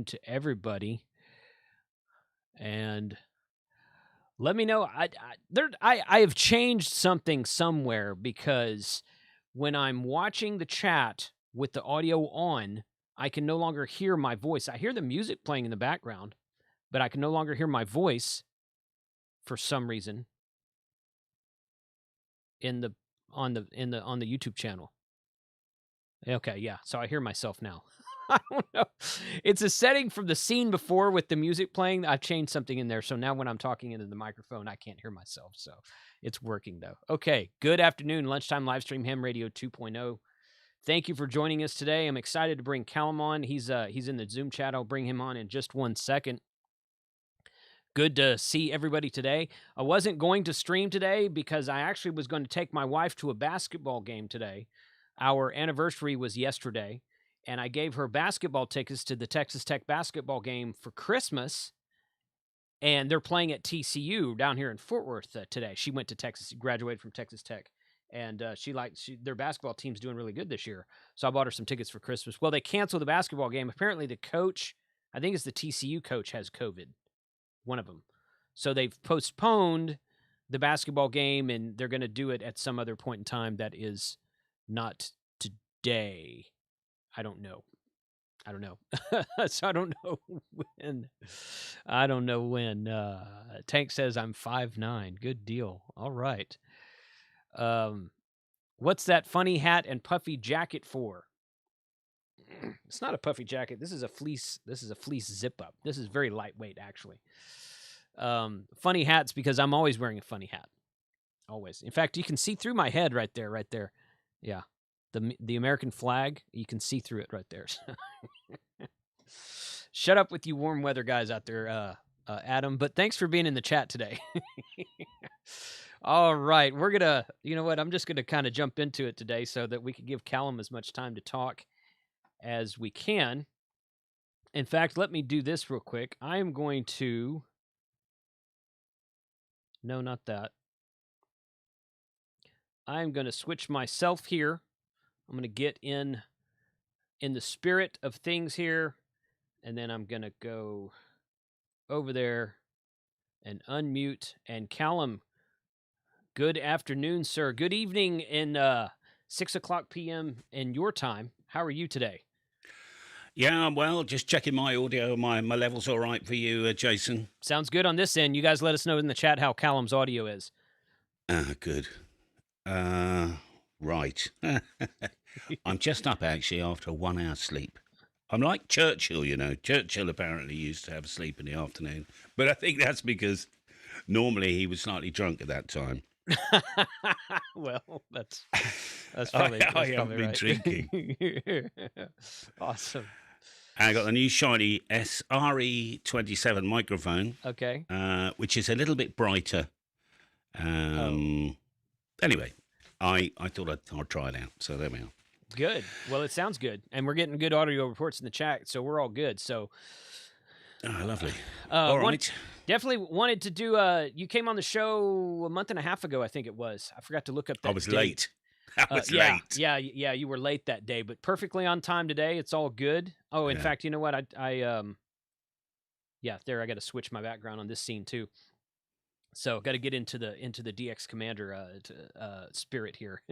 to everybody. And let me know. I have changed something somewhere because when I'm watching the chat with the audio on, I can no longer hear my voice. I hear the music playing in the background, but I can no longer hear my voice for some reason on the YouTube channel. Okay, yeah. So I hear myself now. I don't know. It's a setting from the scene before with the music playing. I've changed something in there. So now when I'm talking into the microphone, I can't hear myself. So it's working though. Okay. Good afternoon. Lunchtime Livestream Ham Radio 2.0. Thank you for joining us today. I'm excited to bring Callum on. He's in the Zoom chat. I'll bring him on in just 1 second. Good to see everybody today. I wasn't going to stream today because I actually was going to take my wife to a basketball game today. Our anniversary was yesterday, and I gave her basketball tickets to the Texas Tech basketball game for Christmas, and they're playing at TCU down here in Fort Worth today. She went to Texas, graduated from Texas Tech, and their basketball team's doing really good this year, so I bought her some tickets for Christmas. Well, they canceled the basketball game. Apparently the coach, I think it's the TCU coach, has COVID, one of them. So they've postponed the basketball game, and they're going to do it at some other point in time that is not today. I don't know. So I don't know when. Tank says I'm 5'9". Good deal. All right. What's that funny hat and puffy jacket for? It's not a puffy jacket. This is a fleece zip up. This is very lightweight, actually. Funny hats because I'm always wearing a funny hat. Always. In fact, you can see through my head right there. Yeah. The American flag, you can see through it right there. Shut up with you warm weather guys out there, Adam. But thanks for being in the chat today. All right. We're going to, you know what? I'm just going to kind of jump into it today so that we can give Callum as much time to talk as we can. In fact, let me do this real quick. I am going to... No, not that. I'm going to switch myself here. I'm going to get in the spirit of things here, and then I'm going to go over there and unmute. And Callum, good afternoon, sir. Good evening in 6:00 p.m. in your time. How are you today? Yeah, well, just checking my audio. My level's all right for you, Jason. Sounds good on this end. You guys let us know in the chat how Callum's audio is. Good. Right. I'm just up, actually, after a 1 hour sleep. I'm like Churchill, you know. Churchill apparently used to have sleep in the afternoon. But I think that's because normally he was slightly drunk at that time. Well, that's probably, I haven't been right. drinking. Awesome. I got the new shiny SRE27 microphone. Okay. Which is a little bit brighter. Anyway, I thought I'd try it out. So there we are. Good. Well, it sounds good. And we're getting good audio reports in the chat, so we're all good. So, lovely. All right. Definitely wanted to do, you came on the show a month and a half ago, I think it was. I forgot to look up that I was date. late. I was late. late. Yeah, you were late that day, but perfectly on time today. It's all good. Oh, in fact, you know what? I there, I got to switch my background on this scene too. So got to get into the DX Commander spirit here.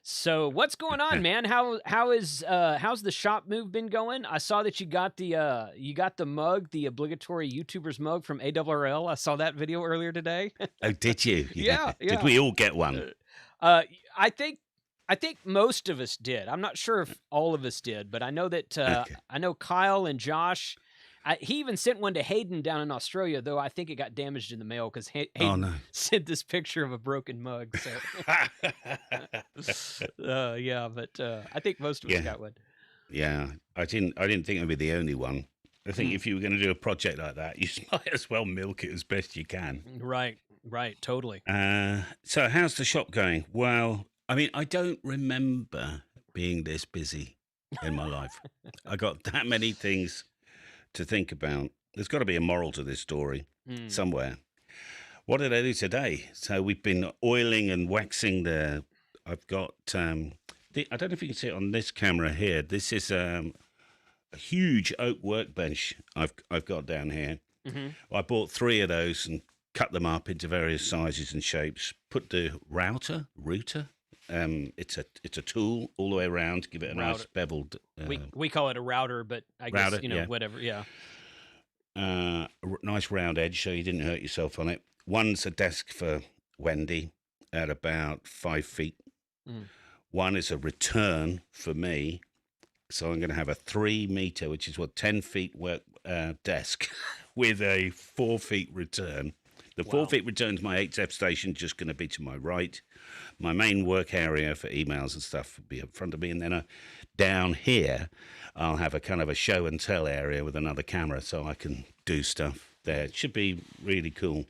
So what's going on, man? How's the shop move been going? I saw that you got the mug, the obligatory YouTubers mug from ARRL. I saw that video earlier today. Oh, did you? Yeah. Did we all get one? I think most of us did. I'm not sure if all of us did, but I know that I know Kyle and Josh. He even sent one to Hayden down in Australia, though I think it got damaged in the mail because Hayden sent this picture of a broken mug. So, but I think most of us got one. Yeah, I didn't think I'd be the only one. I think if you were going to do a project like that, you might as well milk it as best you can. Right, totally. So how's the shop going? Well, I mean, I don't remember being this busy in my life. I got that many things to think about. There's got to be a moral to this story somewhere. What did I do today? So we've been oiling and waxing I've got, I don't know if you can see it on this camera here. This is a a huge oak workbench I've got down here. Mm-hmm. I bought 3 of those and cut them up into various sizes and shapes. Put the router. It's a tool all the way around. Give it a nice Router. beveled We call it a router, but I guess router. Yeah, whatever. Yeah. nice round edge, so you didn't hurt yourself on it. One's a desk for Wendy at about 5 feet. Mm. One is a return for me. So I'm going to have a 3 meter, which is 10 feet work desk with a 4 feet return. The 4 feet return to my HF station, just going to be to my right. My main work area for emails and stuff will be up front of me. And then down here, I'll have a kind of a show and tell area with another camera so I can do stuff there. It should be really cool.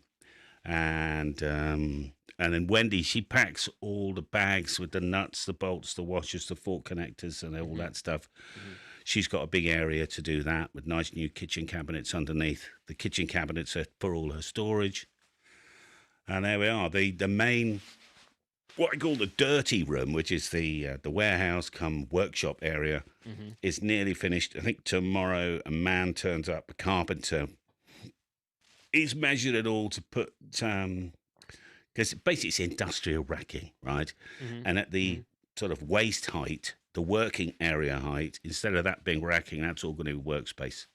And then Wendy, she packs all the bags with the nuts, the bolts, the washers, the fork connectors, and all that stuff. Mm-hmm. She's got a big area to do that with nice new kitchen cabinets underneath. The kitchen cabinets are for all her storage. And there we are. The main, what I call the dirty room, which is the warehouse come workshop area, is nearly finished. I think tomorrow a man turns up, a carpenter. He's measured it all to put, because basically it's industrial racking, right? Mm-hmm. And at the sort of waist height, the working area height, instead of that being racking, that's all going to be workspace.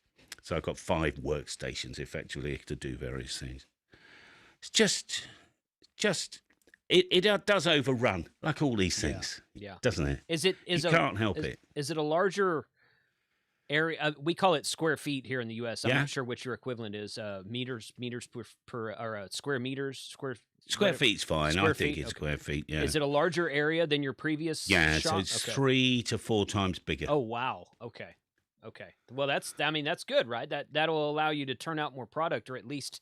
So I've got 5 workstations effectively to do various things. It's just it does overrun, like all these things, doesn't it? You can't help it. Is it a larger area? We call it square feet here in the U.S. I'm not sure what your equivalent is. Meters per or square meters, Square feet's fine. I think it's square feet. Yeah. Is it a larger area than your previous? Yeah, shop? So it's 3 to 4 times bigger. Oh wow. Okay. Well, that's good, right? That'll allow you to turn out more product, or at least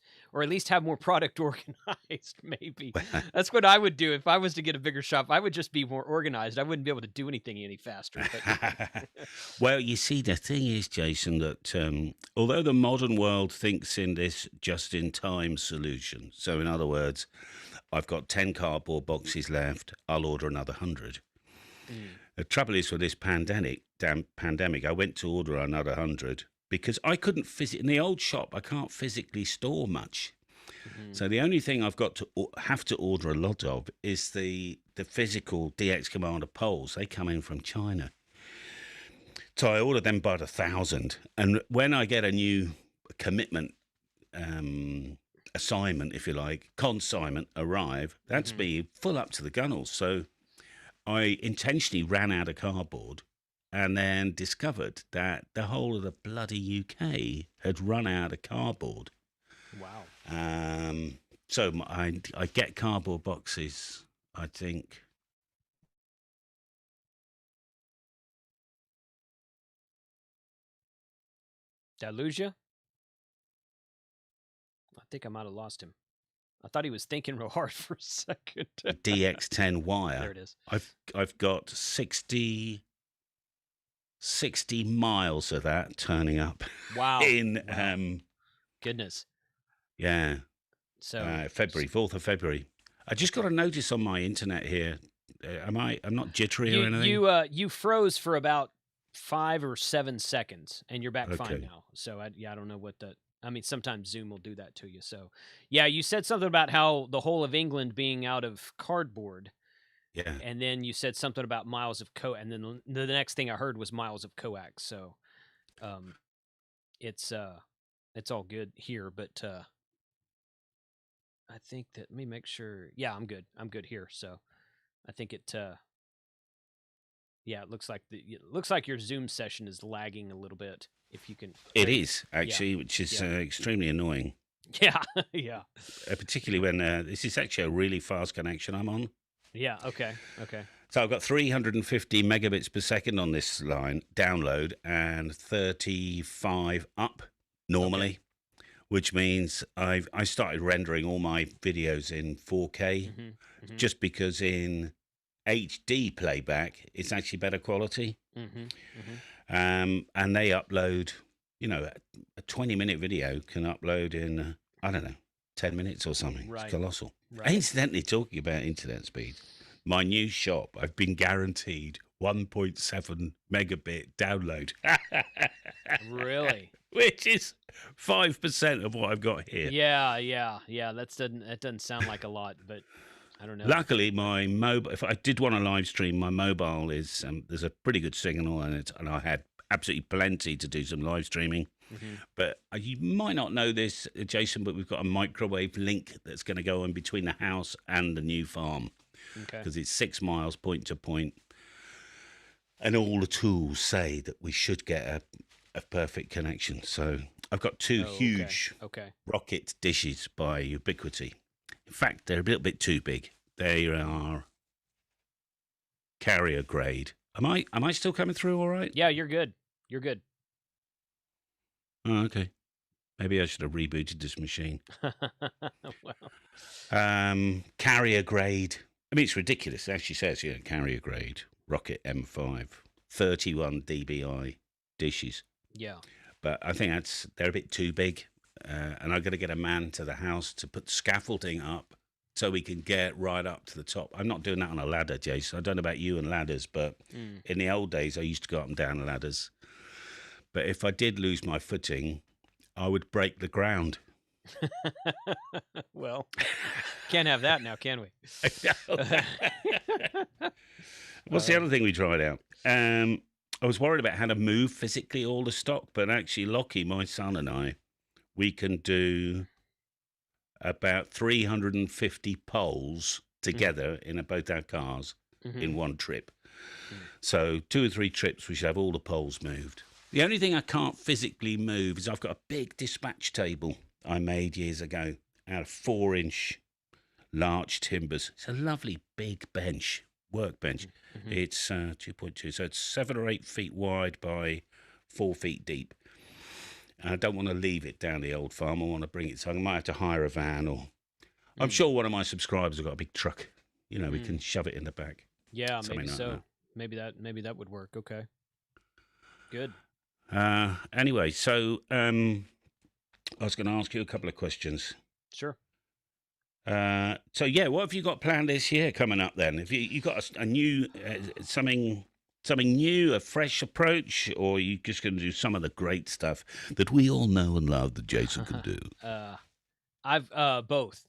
have more product organized. Maybe that's what I would do if I was to get a bigger shop. I would just be more organized. I wouldn't be able to do anything any faster. But... Well, you see, the thing is, Jason, that although the modern world thinks in this just-in-time solution, so in other words, I've got 10 cardboard boxes left, I'll order another 100. The trouble is with this pandemic, I went to order another 100 because I couldn't in the old shop, I can't physically store much. So the only thing I've got to have to order a lot of is the physical DX Commander poles. They come in from China. So I ordered them by the 1,000. And when I get a new commitment assignment, if you like, consignment arrive, that's me full up to the gunnels. So I intentionally ran out of cardboard and then discovered that the whole of the bloody UK had run out of cardboard. Wow. So I get cardboard boxes, I think. Did I lose you? I think I might have lost him. I thought he was thinking real hard for a second. DX10 wire. There it is. I've got 60 miles of that turning up. Wow. In goodness. Yeah. So February, 4th of February. I just got a notice on my internet here. I'm not jittery or anything. You froze for about 5 or 7 seconds, and you're back fine now. So I don't know what sometimes Zoom will do that to you. So yeah, you said something about how the whole of England being out of cardboard. Yeah. And then you said something about miles of and then the next thing I heard was miles of coax. So it's all good here, but I think that, let me make sure. Yeah, I'm good. I'm good here. So I think it looks like your Zoom session is lagging a little bit. If you can, it is actually, which is extremely annoying. Yeah, yeah. Particularly when this is actually a really fast connection I'm on. Yeah. Okay. So I've got 350 megabits per second on this line download and 35 up normally, which means I started rendering all my videos in 4K just because in HD playback it's actually better quality. And they upload, a 20-minute video can upload in, 10 minutes or something. Right. It's colossal. Right. Incidentally, talking about internet speed, my new shop, I've been guaranteed 1.7 megabit download, Really? which is 5% of what I've got here. Yeah. That doesn't sound like a lot, but I don't know. Luckily, my mobile, if I did want to live stream, my mobile is, there's a pretty good signal on it, and I had absolutely plenty to do some live streaming. Hmm. But you might not know this, Jason, but we've got a microwave link that's going to go in between the house and the new farm, Okay. because it's 6 miles point to point. And all the tools say that we should get a perfect connection. So I've got two Oh, huge Okay. rocket dishes by Ubiquity. In fact, they're a little bit too big. They are carrier grade. Am I still coming through all right? Yeah, you're good. You're good. Oh, okay. Maybe I should have rebooted this machine. Well, Carrier grade. I mean, it's ridiculous. It actually says, carrier grade Rocket M5, 31 dBi dishes. yeah. But I think they're a bit too big. And I'm going to get a man to the house to put scaffolding up so we can get right up to the top. I'm not doing that on a ladder, Jason. I don't know about you and ladders, but in the old days, I used to go up and down ladders. But if I did lose my footing, I would break the ground. Well, can't have that now, can we? What's the other thing we tried out? I was worried about how to move physically all the stock, but actually, Lockie, my son, and I, we can do about 350 poles together in both our cars in one trip. So 2 or 3 trips, we should have all the poles moved. The only thing I can't physically move is I've got a big dispatch table I made years ago out of 4-inch larch timbers. It's a lovely big bench, workbench. It's 2.2, so it's 7 or 8 feet wide by 4 feet deep. And I don't want to leave it down the old farm. I want to bring it, so I might have to hire a van, or I'm sure one of my subscribers have got a big truck. We can shove it in the back. Yeah, Something maybe like so. that. Maybe that would work. Okay. Good. Anyway, so I was going to ask you a couple of questions. Sure. So yeah, what have you got planned this year coming up then? Have you got a new something new, a fresh approach, or are you just going to do some of the great stuff that we all know and love that Jason can do? I've both.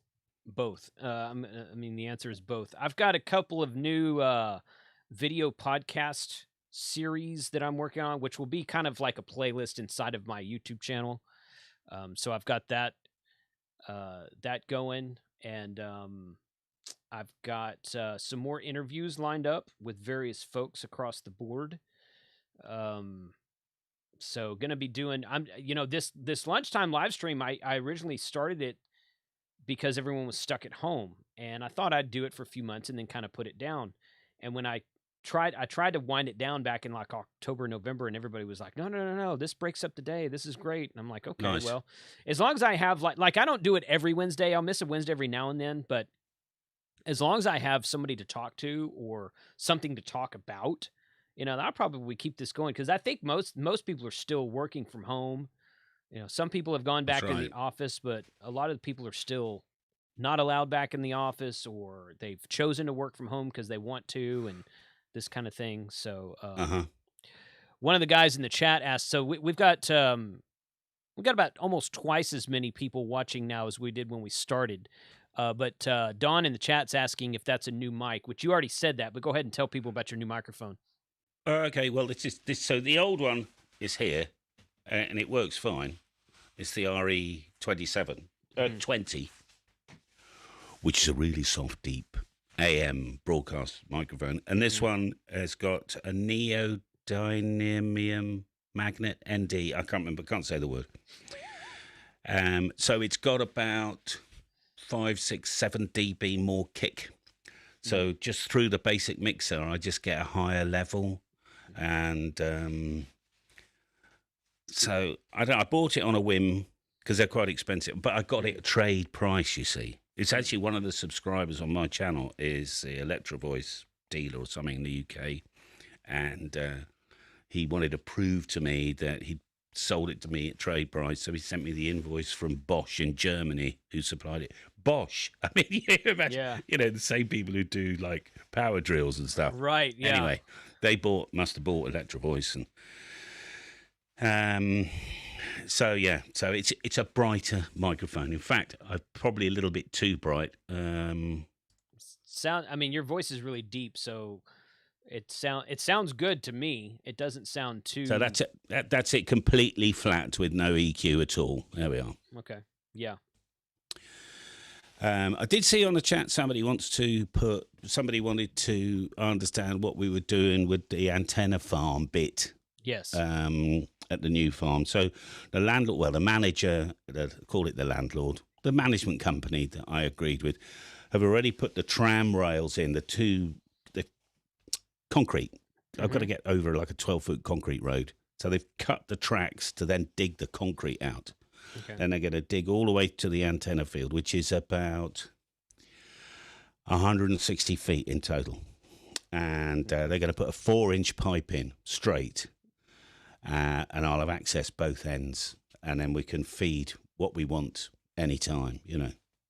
I mean, the answer is both. I've got a couple of new video podcast series that I'm working on, which will be kind of like a playlist inside of my YouTube channel. So I've got that going, and I've got some more interviews lined up with various folks across the board. So gonna be doing this lunchtime live stream. I originally started it because everyone was stuck at home, and I thought I'd do it for a few months and then kind of put it down. And when I tried to wind it down back in like October, November, and everybody was like, no, this breaks up the day. This is great. And I'm like, okay, Nice. well, as long as I have like I don't do it every Wednesday. I'll miss a Wednesday every now and then, but as long as I have somebody to talk to or something to talk about, I'll probably keep this going, because I think most people are still working from home. Some people have gone back in the office, but a lot of the people are still not allowed back in the office, or they've chosen to work from home because they want to, and this kind of thing. So one of the guys in the chat asked, so we've got about almost twice as many people watching now as we did when we started. But Don in the chat's asking if that's a new mic, which you already said that, but go ahead and tell people about your new microphone. Okay, well, this. So the old one is here, and it works fine. It's the RE27 20, which is a really soft, deep AM broadcast microphone, and this one has got a neodymium magnet ND. I can't remember, can't say the word. So it's got about 5, 6, 7 dB more kick. So just through the basic mixer, I just get a higher level. And so I bought it on a whim because they're quite expensive, but I got it at trade price, you see. It's actually one of the subscribers on my channel is the Electro Voice dealer or something in the UK. And he wanted to prove to me that he'd sold it to me at trade price. So he sent me the invoice from Bosch in Germany, who supplied it. Bosch. I mean, you imagine, Yeah. the same people who do like power drills and stuff. Right. Yeah. Anyway, they must have bought Electro Voice, and so it's a brighter microphone. In fact, I'm probably a little bit too bright. I mean, your voice is really deep, so it sounds good to me. It doesn't sound too. So that's it. That's it, completely flat with no EQ at all. There we are. Okay. Yeah. I did see on the chat somebody wanted to understand what we were doing with the antenna farm bit. Yes. At the new farm. So the landlord, the manager, call it the landlord, the management company that I agreed with, have already put the tram rails in, the concrete. I've got to get over like a 12-foot concrete road. So they've cut the tracks to then dig the concrete out. Okay. Then they're going to dig all the way to the antenna field, which is about 160 feet in total. And they're going to put a 4-inch pipe in straight. And I'll have access both ends. And then we can feed what we want anytime,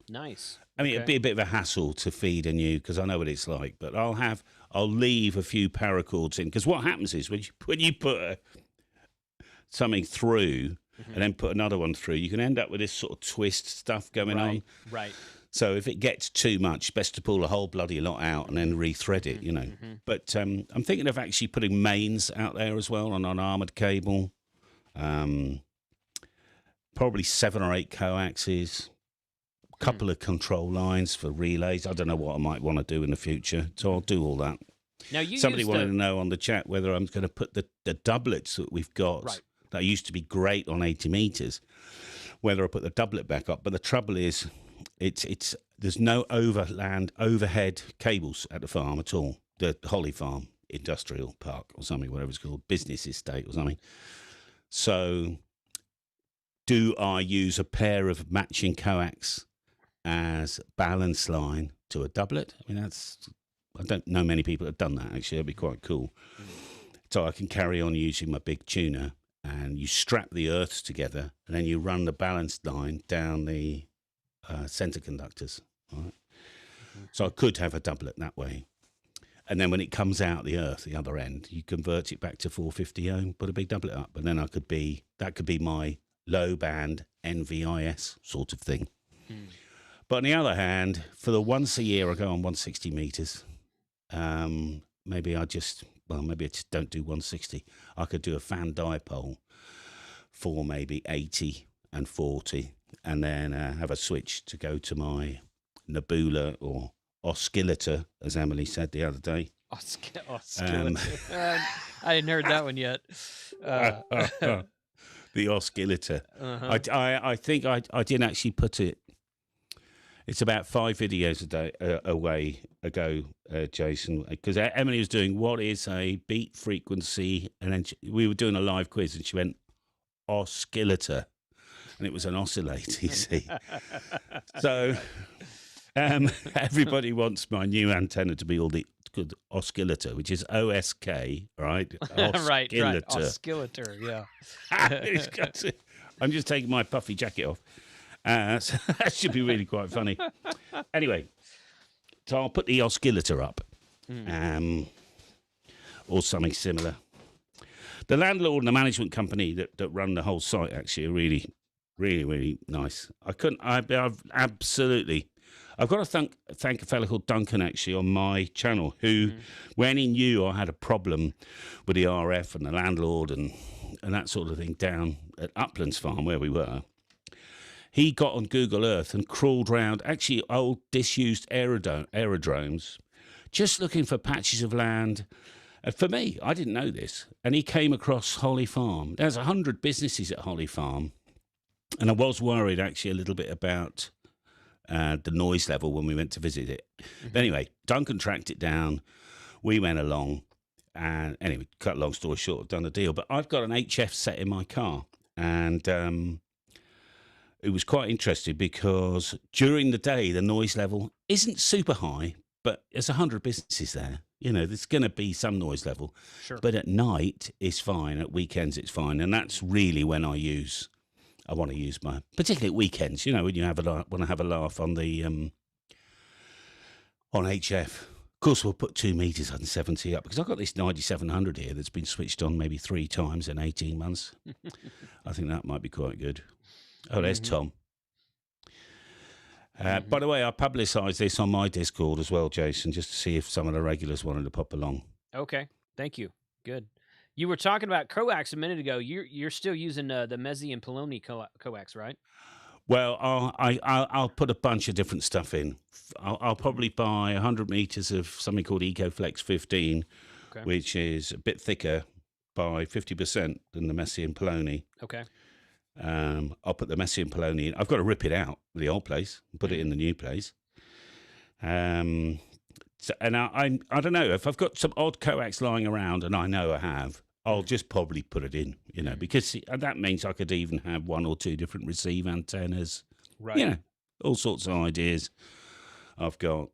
Nice. I mean, it'd be a bit of a hassle to feed a new, because I know what it's like. But I'll leave a few paracords in, because what happens is when you put something through and then put another one through, you can end up with this sort of twist stuff going on. Right. So if it gets too much, best to pull the whole bloody lot out and then rethread it, But I'm thinking of actually putting mains out there as well on an armoured cable. Probably 7 or 8 coaxes. Couple of control lines for relays. I don't know what I might want to do in the future, so I'll do all that. Now, Somebody wanted to know on the chat whether I'm going to put the doublets that we've got that used to be great on 80 meters, whether I put the doublet back up. But the trouble is, there's no overhead cables at the farm at all. The Holly Farm Industrial Park or something, whatever it's called, business estate or something. So, do I use a pair of matching coax as balance line to a doublet? I mean, I don't know many people that have done that, actually. That'd be quite cool. So I can carry on using my big tuner, and you strap the earths together, and then you run the balanced line down the centre conductors. Right? So I could have a doublet that way. And then when it comes out the earth, the other end, you convert it back to 450 ohm, put a big doublet up, and then that could be my low band NVIS sort of thing. But on the other hand, for the once a year I go on 160 meters, maybe I just don't do 160. I could do a fan dipole for maybe 80 and 40, and then have a switch to go to my Nebula or oscillator, as Emily said the other day. Oscillator. I hadn't heard that one yet. The oscillator. I think I didn't actually put it. It's about 5 videos ago, Jason, because Emily was doing what is a beat frequency, and then we were doing a live quiz, and she went oscillator, and it was an oscillator, you see. So everybody wants my new antenna to be called oscillator, which is OSK, right? Right. Oscillator, yeah. I'm just taking my puffy jacket off. So that should be really quite funny. Anyway, so I'll put the oscillator up, or something similar. The landlord and the management company that run the whole site actually are really, really, really nice. I've got to thank a fellow called Duncan actually on my channel who, when he knew I had a problem with the RF and the landlord and that sort of thing down at Uplands Farm where we were, he got on Google Earth and crawled around actually old disused aerodromes, just looking for patches of land. And for me, I didn't know this, and he came across Holly Farm. There's 100 businesses at Holly Farm, and I was worried actually a little bit about the noise level when we went to visit it. But anyway, Duncan tracked it down. We went along, and anyway, cut a long story short, I've done the deal. But I've got an HF set in my car, and it was quite interesting because during the day, the noise level isn't super high, but there's 100 businesses there. There's going to be some noise level. Sure. But at night, it's fine. At weekends, it's fine. And that's really when I use I want to use particularly at weekends, you know, when you want to have a laugh on the on HF. Of course, we'll put 2 meters and 70 up because I've got this 9700 here that's been switched on maybe 3 times in 18 months. I think that might be quite good. Oh, there's Tom. By the way, I publicised this on my Discord as well, Jason, just to see if some of the regulars wanted to pop along. Okay, thank you. Good. You were talking about coax a minute ago. You're still using the Mezzi and Poloni coax, right? Well, I'll put a bunch of different stuff in. I'll probably buy 100 meters of something called EcoFlex 15, which is a bit thicker by 50% than the Mezzi and Poloni. Okay. I'll put the Mezzi and Poloni in. I've got to rip it out, the old place, and put it in the new place. I don't know, if I've got some odd coax lying around, and I know I have, I'll just probably put it in, you know, because that means I could even have 1 or 2 different receive antennas. Right. You know, all sorts of ideas. I've got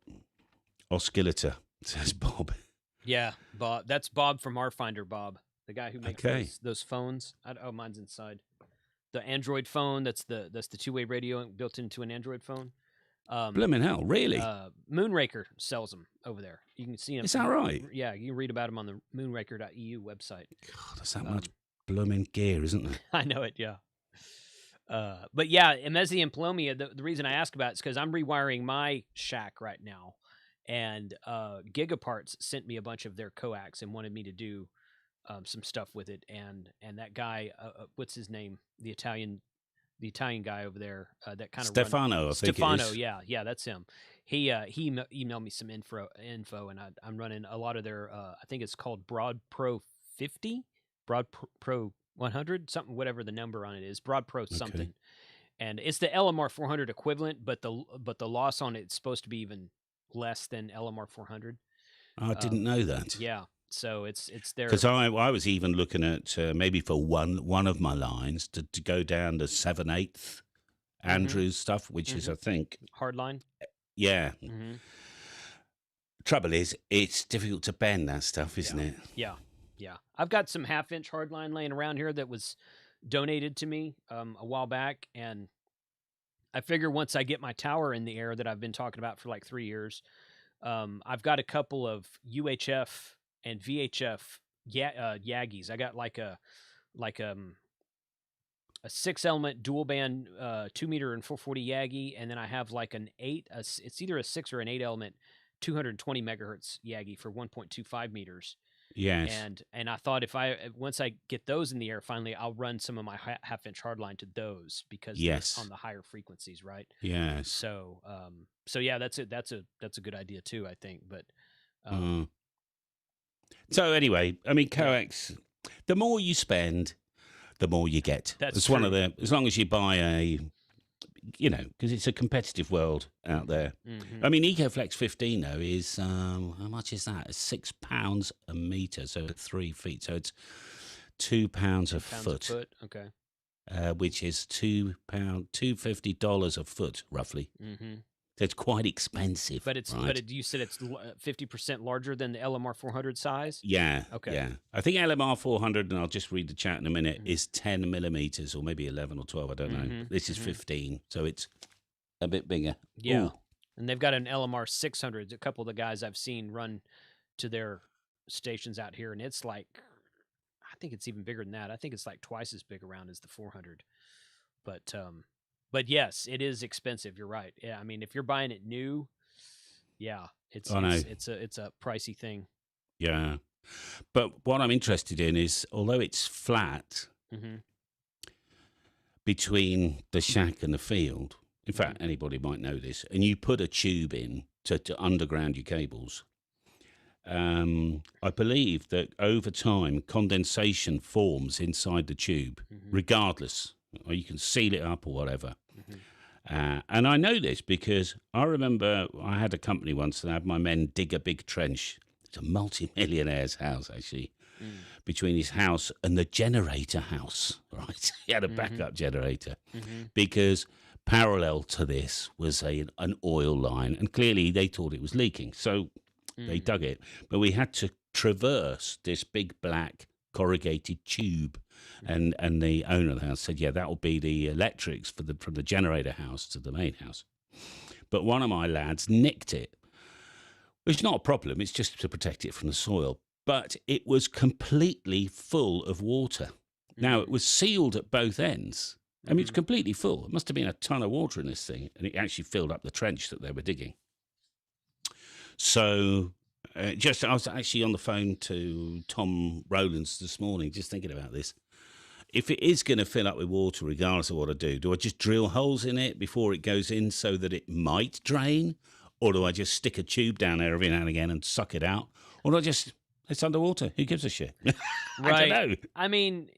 oscillator, says Bob. Yeah, Bob. That's Bob from Our Finder, Bob. The guy who makes those phones. Oh, mine's inside. The Android phone, that's the 2-way radio built into an Android phone. Blimmin' hell, really? Moonraker sells them over there. You can see them. Is that right? Yeah, you can read about them on the moonraker.eu website. God, that's that much blooming gear, isn't there? I know it, yeah. But yeah, Mezzi and Polomia, the reason I ask about it is because I'm rewiring my shack right now, and Gigaparts sent me a bunch of their coax and wanted me to do some stuff with it, and that guy, what's his name? The Italian guy over there, that kind of Stefano, I think it is. yeah, that's him. He emailed me some info, and I'm running a lot of their. I think it's called Broad Pro 50, Broad Pro 100, something, whatever the number on it is, Broad Pro something, and it's the LMR 400 equivalent, but the loss on it's supposed to be even less than LMR 400. I didn't know that. Yeah. So it's there. Because I was even looking at maybe for one of my lines to go down to 7/8 Andrews stuff, which is, I think, hardline. Yeah. Trouble is, it's difficult to bend that stuff, isn't it? Yeah. I've got some 1/2-inch hardline laying around here that was donated to me a while back, and I figure once I get my tower in the air that I've been talking about for like 3 years, I've got a couple of UHF and VHF Yagis. I got like a 6-element dual band 2 meter and 440 Yagi, and then I have like it's either a 6 or an 8-element 220 megahertz Yagi for 1.25 meters. Yes. And I thought once I get those in the air finally, I'll run some of my 1/2-inch hardline to those because they're on the higher frequencies, right? Yes. So yeah, that's a good idea too, I think. But so anyway, I mean, coax, the more you spend, the more you get. That's one of the, as long as you buy you know, because it's a competitive world out there. I mean, EcoFlex 15 though is how much is that? It's £6 a meter, so 3 feet. So it's £2 a foot. Okay. Which is $250 a foot, roughly. So it's quite expensive. But you said it's 50% larger than the LMR 400 size? Yeah. Okay. Yeah. I think LMR 400, and I'll just read the chat in a minute, is 10 millimeters, or maybe 11 or 12, I don't know. This is 15, so it's a bit bigger. Yeah. Ooh. And they've got an LMR 600. A couple of the guys I've seen run to their stations out here, and it's like, I think it's even bigger than that. I think it's like twice as big around as the 400. But yes, it is expensive. You're right. Yeah, I mean, if you're buying it new, yeah, it's a pricey thing. Yeah, but what I'm interested in is, although it's flat between the shack and the field, in fact, anybody might know this, and you put a tube in to underground your cables, I believe that over time condensation forms inside the tube, regardless, or you can seal it up or whatever. And I know this because I remember I had a company once that had my men dig a big trench. It's a multi-millionaire's house, actually, between his house and the generator house, right? He had a backup generator because parallel to this was an oil line, and clearly they thought it was leaking. So they dug it. But we had to traverse this big black corrugated tube And the owner of the house said, yeah, that will be the electrics from the generator house to the main house. But one of my lads nicked it, which is not a problem. It's just to protect it from the soil. But it was completely full of water. Now, it was sealed at both ends. I mean, it's completely full. It must have been a ton of water in this thing. And it actually filled up the trench that they were digging. So I was actually on the phone to Tom Rowlands this morning, just thinking about this. If it is going to fill up with water, regardless of what I do I just drill holes in it before it goes in so that it might drain? Or do I just stick a tube down there every now and again and suck it out? Or do I just, it's underwater? Who gives a shit? I don't know. I mean,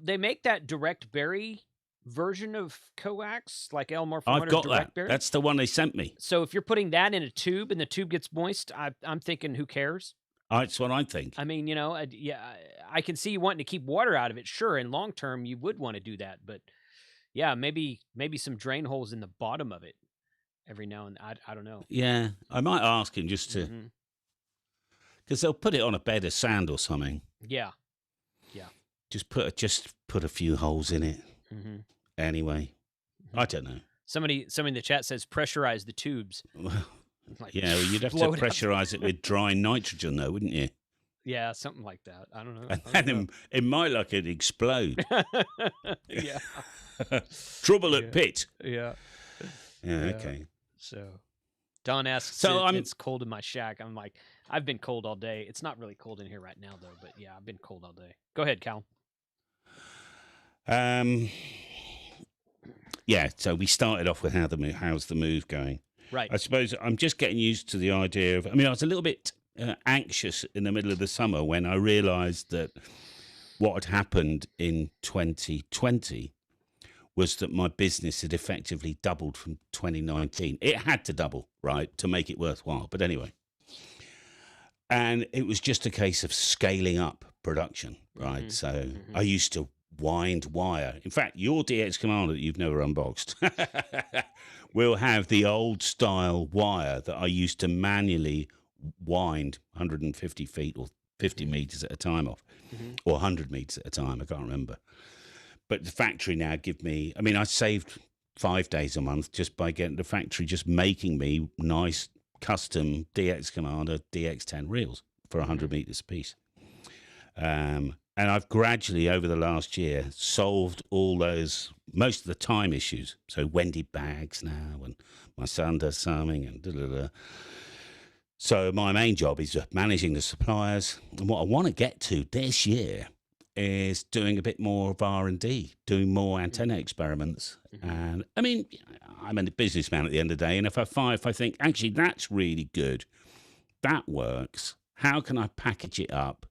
they make that direct berry version of coax, like L-Morph. I've got direct that. berry. That's the one they sent me. So if you're putting that in a tube and the tube gets moist, I'm thinking, who cares? That's what I think. I mean, I can see you wanting to keep water out of it. Sure, in long term, you would want to do that, but yeah, maybe some drain holes in the bottom of it every now and I don't know. Yeah, I might ask him just to, because they'll put it on a bed of sand or something. Yeah. Just put a few holes in it. Anyway, I don't know. Somebody in the chat says pressurize the tubes. Well, you'd have to pressurize it with dry nitrogen, though, wouldn't you? Yeah, something like that. I don't know. And then, in my luck, it'd explode. Yeah. Trouble at pit. Yeah. Yeah, okay. So, Don asks, it's cold in my shack. I'm like, I've been cold all day. It's not really cold in here right now, though, but yeah, I've been cold all day. Go ahead, Cal. Yeah, so we started off with how's the move going? Right. I suppose I'm just getting used to the idea of, I was a little bit anxious in the middle of the summer when I realised that what had happened in 2020 was that my business had effectively doubled from 2019. It had to double, right, to make it worthwhile. But anyway, and it was just a case of scaling up production, right? So I used to wind wire. In fact, your DX Commander that you've never unboxed will have the old style wire that I used to manually wind 150 feet or 50 meters at a time off, or 100 meters at a time. I can't remember. But the factory now give me, I saved 5 days a month just by getting the factory just making me nice custom DX Commander DX10 reels for 100 meters a piece. And I've gradually, over the last year, solved all those, most of the time issues. So Wendy bags now, and my son does something, and da-da-da. So my main job is managing the suppliers. And what I want to get to this year is doing a bit more of R&D, doing more antenna experiments. And I'm a businessman at the end of the day. And if I think, actually, that's really good, that works, how can I package it up,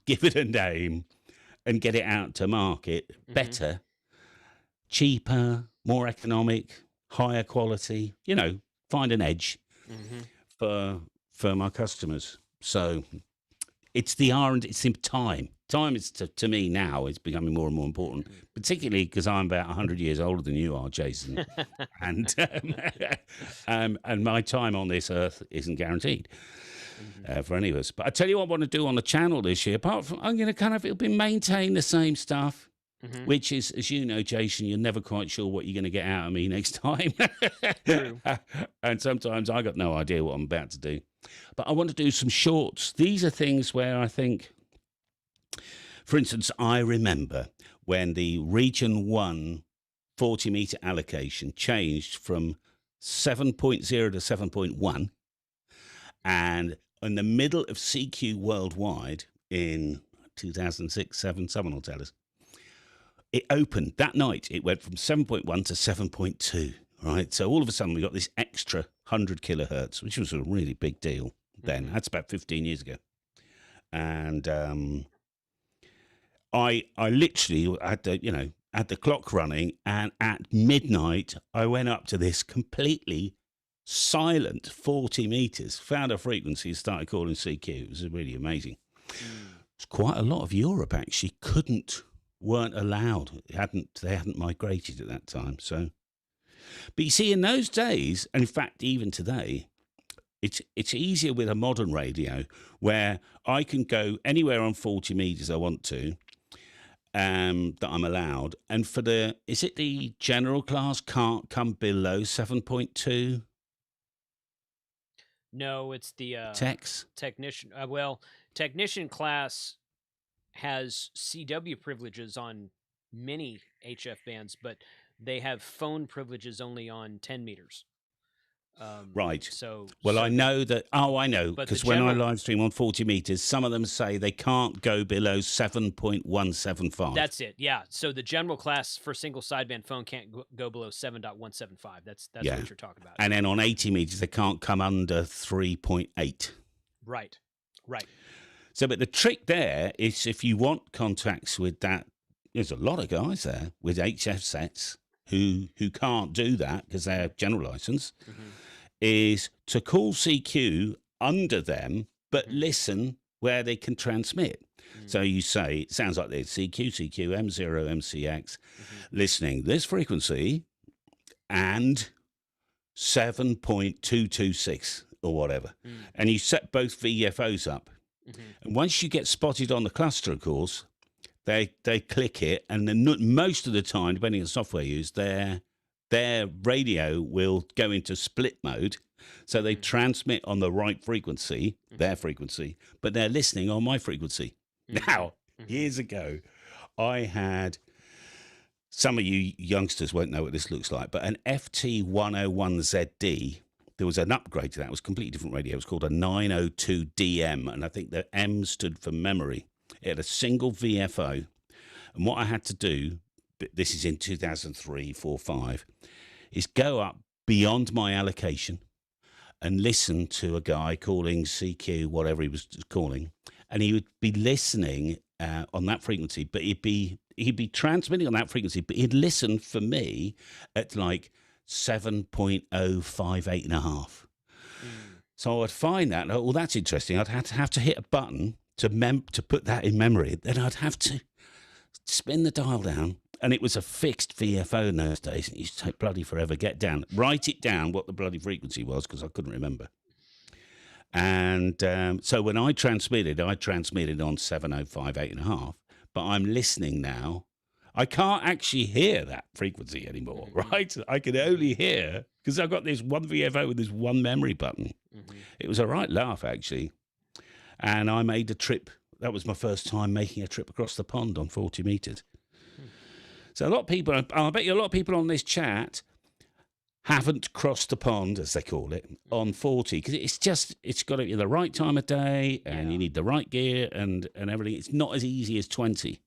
give it a name, and get it out to market better, cheaper, more economic, higher quality, find an edge for my customers. So it's the R&D, it's in time. Time is, to me now, is becoming more and more important, particularly because I'm about 100 years older than you are, Jason. and my time on this earth isn't guaranteed. For any of us. But I tell you what I want to do on the channel this year, apart from, I'm going to it'll be maintain the same stuff, which is, as you know, Jason, you're never quite sure what you're going to get out of me next time. True. And sometimes I got no idea what I'm about to do. But I want to do some shorts. These are things where I think, for instance, I remember when the Region 1 40-meter allocation changed from 7.0 to 7.1, and in the middle of CQ Worldwide in 2006-7, someone will tell us, it opened that night. It went from 7.1 to 7.2, right? So all of a sudden we got this extra 100 kilohertz, which was a really big deal then. That's about 15 years ago. And I literally had the clock running, and at midnight I went up to this completely silent 40 meters, found a frequency, and started calling CQ. It was really amazing. It's quite a lot of Europe actually weren't allowed. They hadn't migrated at that time. So, but you see, in those days, and in fact even today, it's easier with a modern radio where I can go anywhere on 40 meters I want to, that I'm allowed. And for is it the general class can't come below 7.2 No, it's the techs? technician. Technician class has CW privileges on many HF bands, but they have phone privileges only on 10 meters. Right. So, Well, so I know that. Oh, I know, but the because when I general, live stream on 40 meters, some of them say they can't go below 7.175. that's it. Yeah. So the general class for single sideband phone can't go below 7.175. That's Yeah. what you're talking about. And then on 80 meters, they can't come under 3.8. Right. Right. So, but the trick there is if you want contacts with that, there's a lot of guys there with HF sets who can't do that because they're general license, is to call CQ under them, but listen where they can transmit. So you say, it sounds like this, CQ, M0, MCX, listening this frequency and 7.226 or whatever. And you set both VFOs up. And once you get spotted on the cluster, of course, they click it, and then most of the time, depending on the software used, their radio will go into split mode. So they transmit on the right frequency, their frequency, but they're listening on my frequency. Now, years ago, I had, some of you youngsters won't know what this looks like, but an FT101ZD, there was an upgrade to that. It was a completely different radio. It was called a 902DM, and I think the M stood for memory. It had a single VFO, and what I had to do, this is in 2003, 4, 5, is go up beyond my allocation and listen to a guy calling CQ, whatever he was calling, and he would be listening on that frequency, but he'd be transmitting on that frequency, but he'd listen for me at like 7.058 and a half. So I'd find that, well, that's interesting. I'd have to hit a button to put that in memory. Then I'd have to spin the dial down, and it was a fixed VFO in those days. It used to take bloody forever. Write it down what the bloody frequency was, because I couldn't remember. And so when I transmitted on 7.058 and a half, but I'm listening now. I can't actually hear that frequency anymore, right? I can only hear, because I've got this one VFO with this one memory button. It was a right laugh, actually. And I made a trip. That was my first time making a trip across the pond on 40 meters. So a lot of people, I bet you a lot of people on this chat haven't crossed the pond, as they call it, on 40, because it's got to be the right time of day, and you need the right gear and everything. It's not as easy as 20.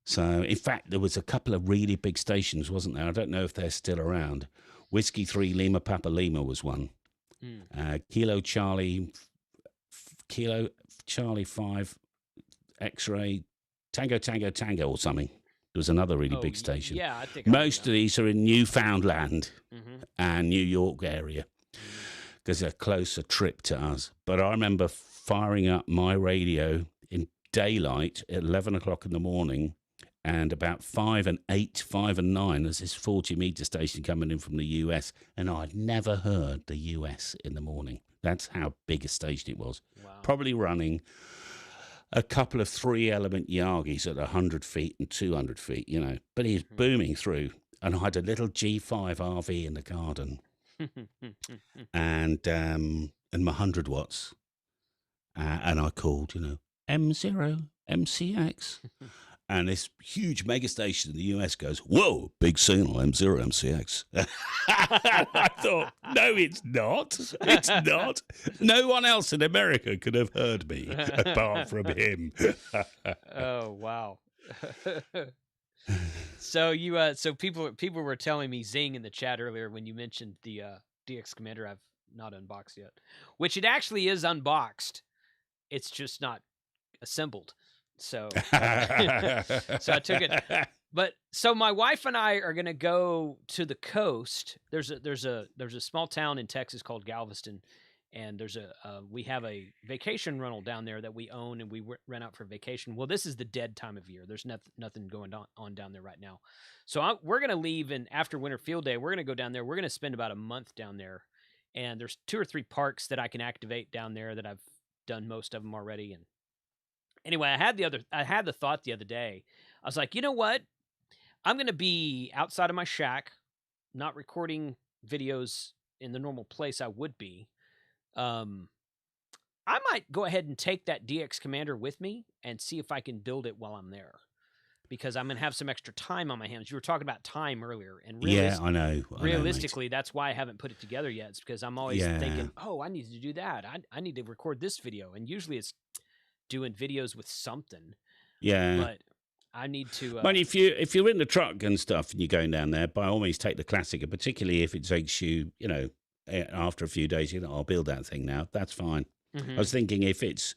So, in fact, there was a couple of really big stations, wasn't there? I don't know if they're still around. Whiskey 3 Lima Papa Lima was one. Kilo Charlie 5 X-ray Tango Tango Tango or something. There was another really big station. Yeah, I think most of these are in Newfoundland and New York area because they're a closer trip to us. But I remember firing up my radio in daylight at 11 o'clock in the morning, and about 5 and 8, 5 and 9, there's this 40-meter station coming in from the US, and I'd never heard the US in the morning. That's how big a station it was. Wow. Probably running a couple of 3-element Yagis at 100 feet and 200 feet, but he's booming through. And I had a little G5 RV in the garden and my 100 watts. And I called, M0, MCX. And this huge mega station in the US goes, whoa, big signal, M0, MCX. I thought, no, it's not. It's not. No one else in America could have heard me apart from him. Oh, wow. So so people were telling me zing in the chat earlier when you mentioned the DX Commander I've not unboxed yet, which it actually is unboxed. It's just not assembled. So so I took it. But so my wife and I are going to go to the coast. There's a small town in Texas called Galveston, and we have a vacation rental down there that we own, and we rent out for vacation. Well, this is the dead time of year. There's nothing going on down there right now. So we're going to leave, and after Winter Field Day, we're going to go down there. We're going to spend about a month down there, and there's 2 or 3 parks that I can activate down there that I've done most of them already, Anyway, I had the thought the other day. I was like, you know what? I'm gonna be outside of my shack, not recording videos in the normal place I would be. Um, I might go ahead and take that DX Commander with me and see if I can build it while I'm there, because I'm gonna have some extra time on my hands. You were talking about time earlier, and Yeah, I know, mate. realistically, that's why I haven't put it together yet. It's because I'm always Yeah, thinking, oh, I need to do that. I need to record this video, and usually it's doing videos with something, yeah. but I need to. But if you're in the truck and stuff and you're going down there, by all means take the Classic, and particularly if it takes you, after a few days, I'll build that thing now. That's fine. I was thinking if it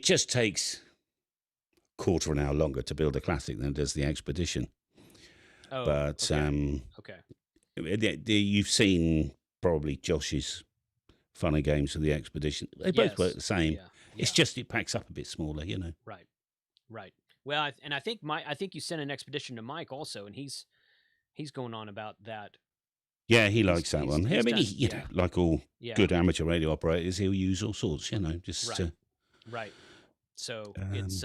just takes quarter an hour longer to build a Classic than it does the Expedition. Oh, But okay. you've seen probably Josh's Fun and Games for the Expedition. They both work the same. Yeah, It's just it packs up a bit smaller, right. Well, I think I think you sent an Expedition to Mike also, and he's going on about that. Yeah, he likes that one. I mean, done, like all good amateur radio operators, he'll use all sorts, just right. So it's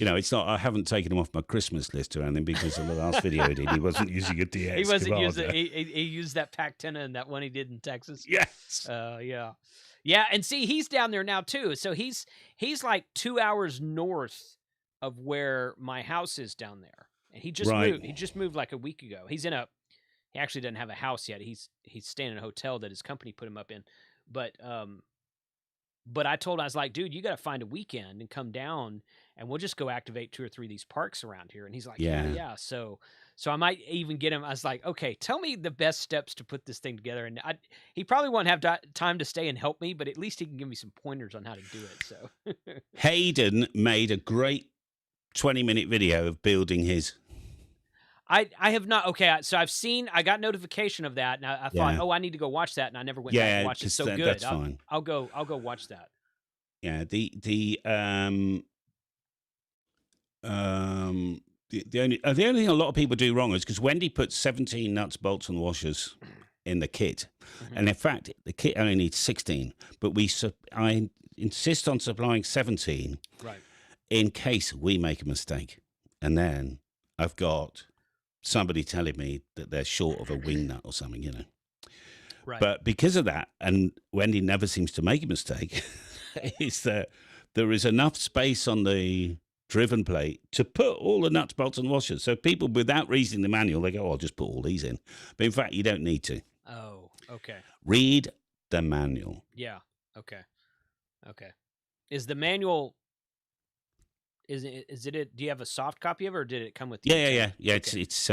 it's not. I haven't taken him off my Christmas list or anything because of the last video he did. He wasn't using a DX. He wasn't Commander. using. He used that Pac-10 and that one he did in Texas. Yes. Yeah, and see, he's down there now too. So he's like 2 hours north of where my house is down there, and he just moved. He just moved like a week ago. He actually doesn't have a house yet. He's staying in a hotel that his company put him up in. But I was like, dude, you got to find a weekend and come down, and we'll just go activate 2 or 3 of these parks around here. And he's like, yeah. So I might even get him. I was like, okay, tell me the best steps to put this thing together. And he probably won't have time to stay and help me, but at least he can give me some pointers on how to do it. So Hayden made a great 20-minute video of building his. I have not. Okay, so I got notification of that, and I thought, I need to go watch that, and I never went back and watched it. So good. That's fine. I'll go watch that. Yeah, the only thing a lot of people do wrong is because Wendy puts 17 nuts, bolts, and washers in the kit, and in fact, the kit only needs 16. But I insist on supplying 17, right, in case we make a mistake, and then I've got somebody telling me that they're short of a wing nut or something, Right. But because of that, and Wendy never seems to make a mistake, is that there is enough space on the driven plate to put all the nuts, bolts, and washers. So people, without reading the manual, they go, I'll just put all these in. But in fact, you don't need to. Oh, okay. Read the manual. Yeah. Okay. Is the manual... Is it? Do you have a soft copy of it, or did it come with? Yeah. Okay. It's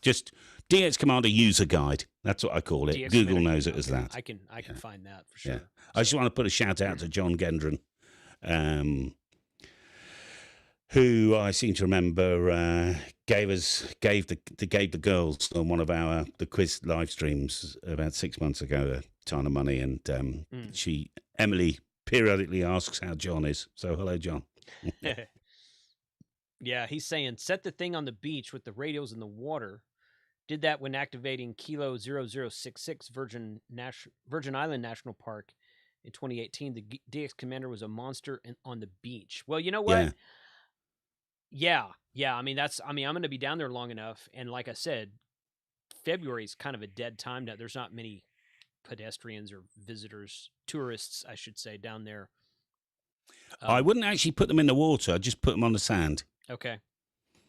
just DX Commander User Guide. That's what I call it. DX Google Commander. knows it as that. I can find that for sure. Yeah. I just want to put a shout out to John Gendron, who I seem to remember gave the girls on one of the quiz live streams about 6 months ago a ton of money, and Emily periodically asks how John is. So hello, John. Yeah, he's saying set the thing on the beach with the radios in the water. Did that when activating Kilo 0066 Virgin Island National Park in 2018. The DX Commander was a monster on the beach. Well, you know what? Yeah. I mean, I'm going to be down there long enough, and like I said, February is kind of a dead time. Now, there's not many pedestrians or visitors, tourists, I should say, down there. I wouldn't actually put them in the water. I'd just put them on the sand. Okay.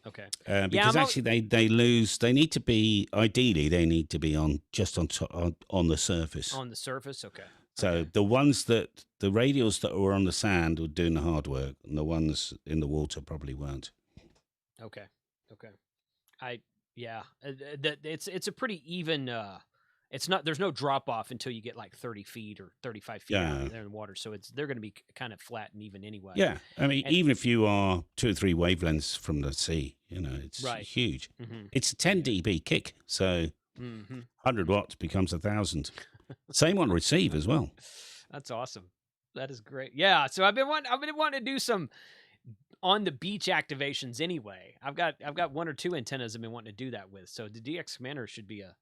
Because actually they lose. They need to be, ideally, they need to be on the surface. On the surface, okay. So the radials that were on the sand were doing the hard work, and the ones in the water probably weren't. Okay. It's a pretty even. It's not. There's no drop off until you get like 30 feet or 35 feet out there in the water. So they're going to be kind of flat and even anyway. Yeah, I mean, even if you are 2 or 3 wavelengths from the sea, it's huge. Mm-hmm. It's a 10 dB kick, so 100 watts becomes 1,000. Same on receive as well. That's awesome. That is great. Yeah. So I've been wanting to do some on the beach activations anyway. I've got 1 or 2 antennas I've been wanting to do that with. So the DX Commander should be a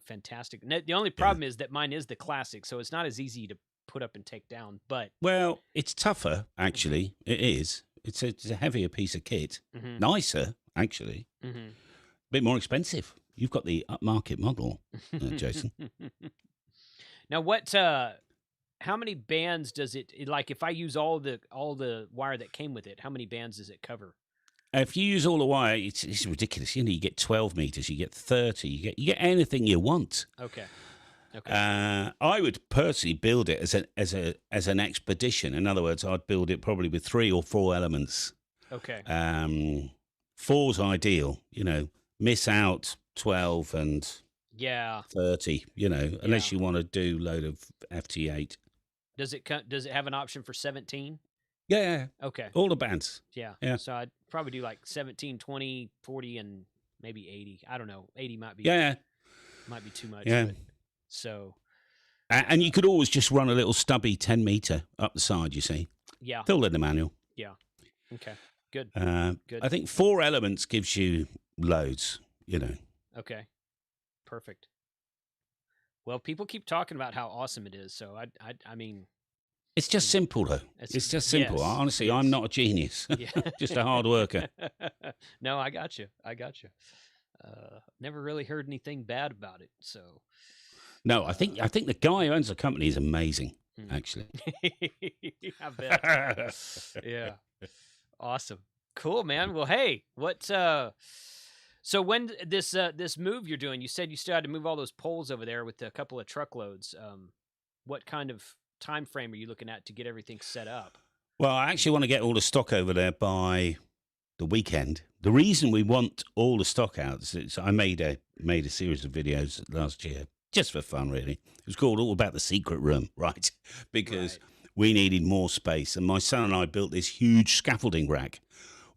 fantastic. The only problem is that mine is the Classic, so it's not as easy to put up and take down. But Well, it's tougher, actually. It is. It's a heavier piece of kit. hmm Nicer, actually. hmm A bit more expensive. You've got the upmarket model, Jason. Now, how many bands does it like? If I use all the wire that came with it, how many bands does it cover? If you use all the wire, it's ridiculous. You know, you get 12 meters, you get 30, you get anything you want. Okay. I would personally build it as an expedition. In other words, I'd build it probably with 3 or 4 elements. Okay. 4's ideal. You know, miss out 12 and Yeah. 30. You know, unless you want to do load of FT8. Does it have an option for 17? Yeah. Okay. All the bands. Yeah. Yeah. So I'd probably do like 17, 20, 40, and maybe 80. I don't know. 80 might be too much. Yeah. But, so. And you could always just run a little stubby 10 meter up the side, you see. Yeah. Still in the manual. Yeah. Okay. Good. Good. I think 4 elements gives you loads, you know. Okay. Perfect. Well, people keep talking about how awesome it is. So I mean, it's just simple though. It's just simple. Yes, Honestly, yes. I'm not a genius. Yeah. Just a hard worker. No, I got you. Never really heard anything bad about it. So. No, I think the guy who owns the company is amazing. Actually. I bet. Yeah. Awesome. Cool, man. Well, hey, so when this move you're doing, you said you still had to move all those poles over there with a couple of truckloads. What kind of time frame are you looking at to get everything set up? Well, I actually want to get all the stock over there by the weekend. The reason we want all the stock out is I made a series of videos last year just for fun, really. It was called All About the Secret Room, right? Because we needed more space, and my son and I built this huge scaffolding rack.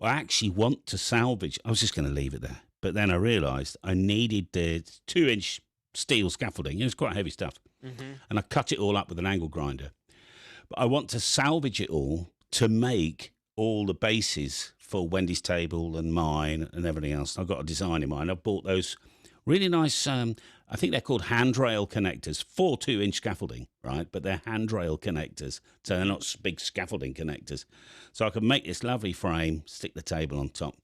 I actually want to salvage. I was just going to leave it there. But then I realised I needed the 2-inch steel scaffolding. It was quite heavy stuff. Mm-hmm. And I cut it all up with an angle grinder. But I want to salvage it all to make all the bases for Wendy's table and mine and everything else. I've got a design in mind. I've bought those really nice, I think they're called handrail connectors for 2-inch scaffolding, right? But they're handrail connectors, so they're not big scaffolding connectors. So I can make this lovely frame, stick the table on top.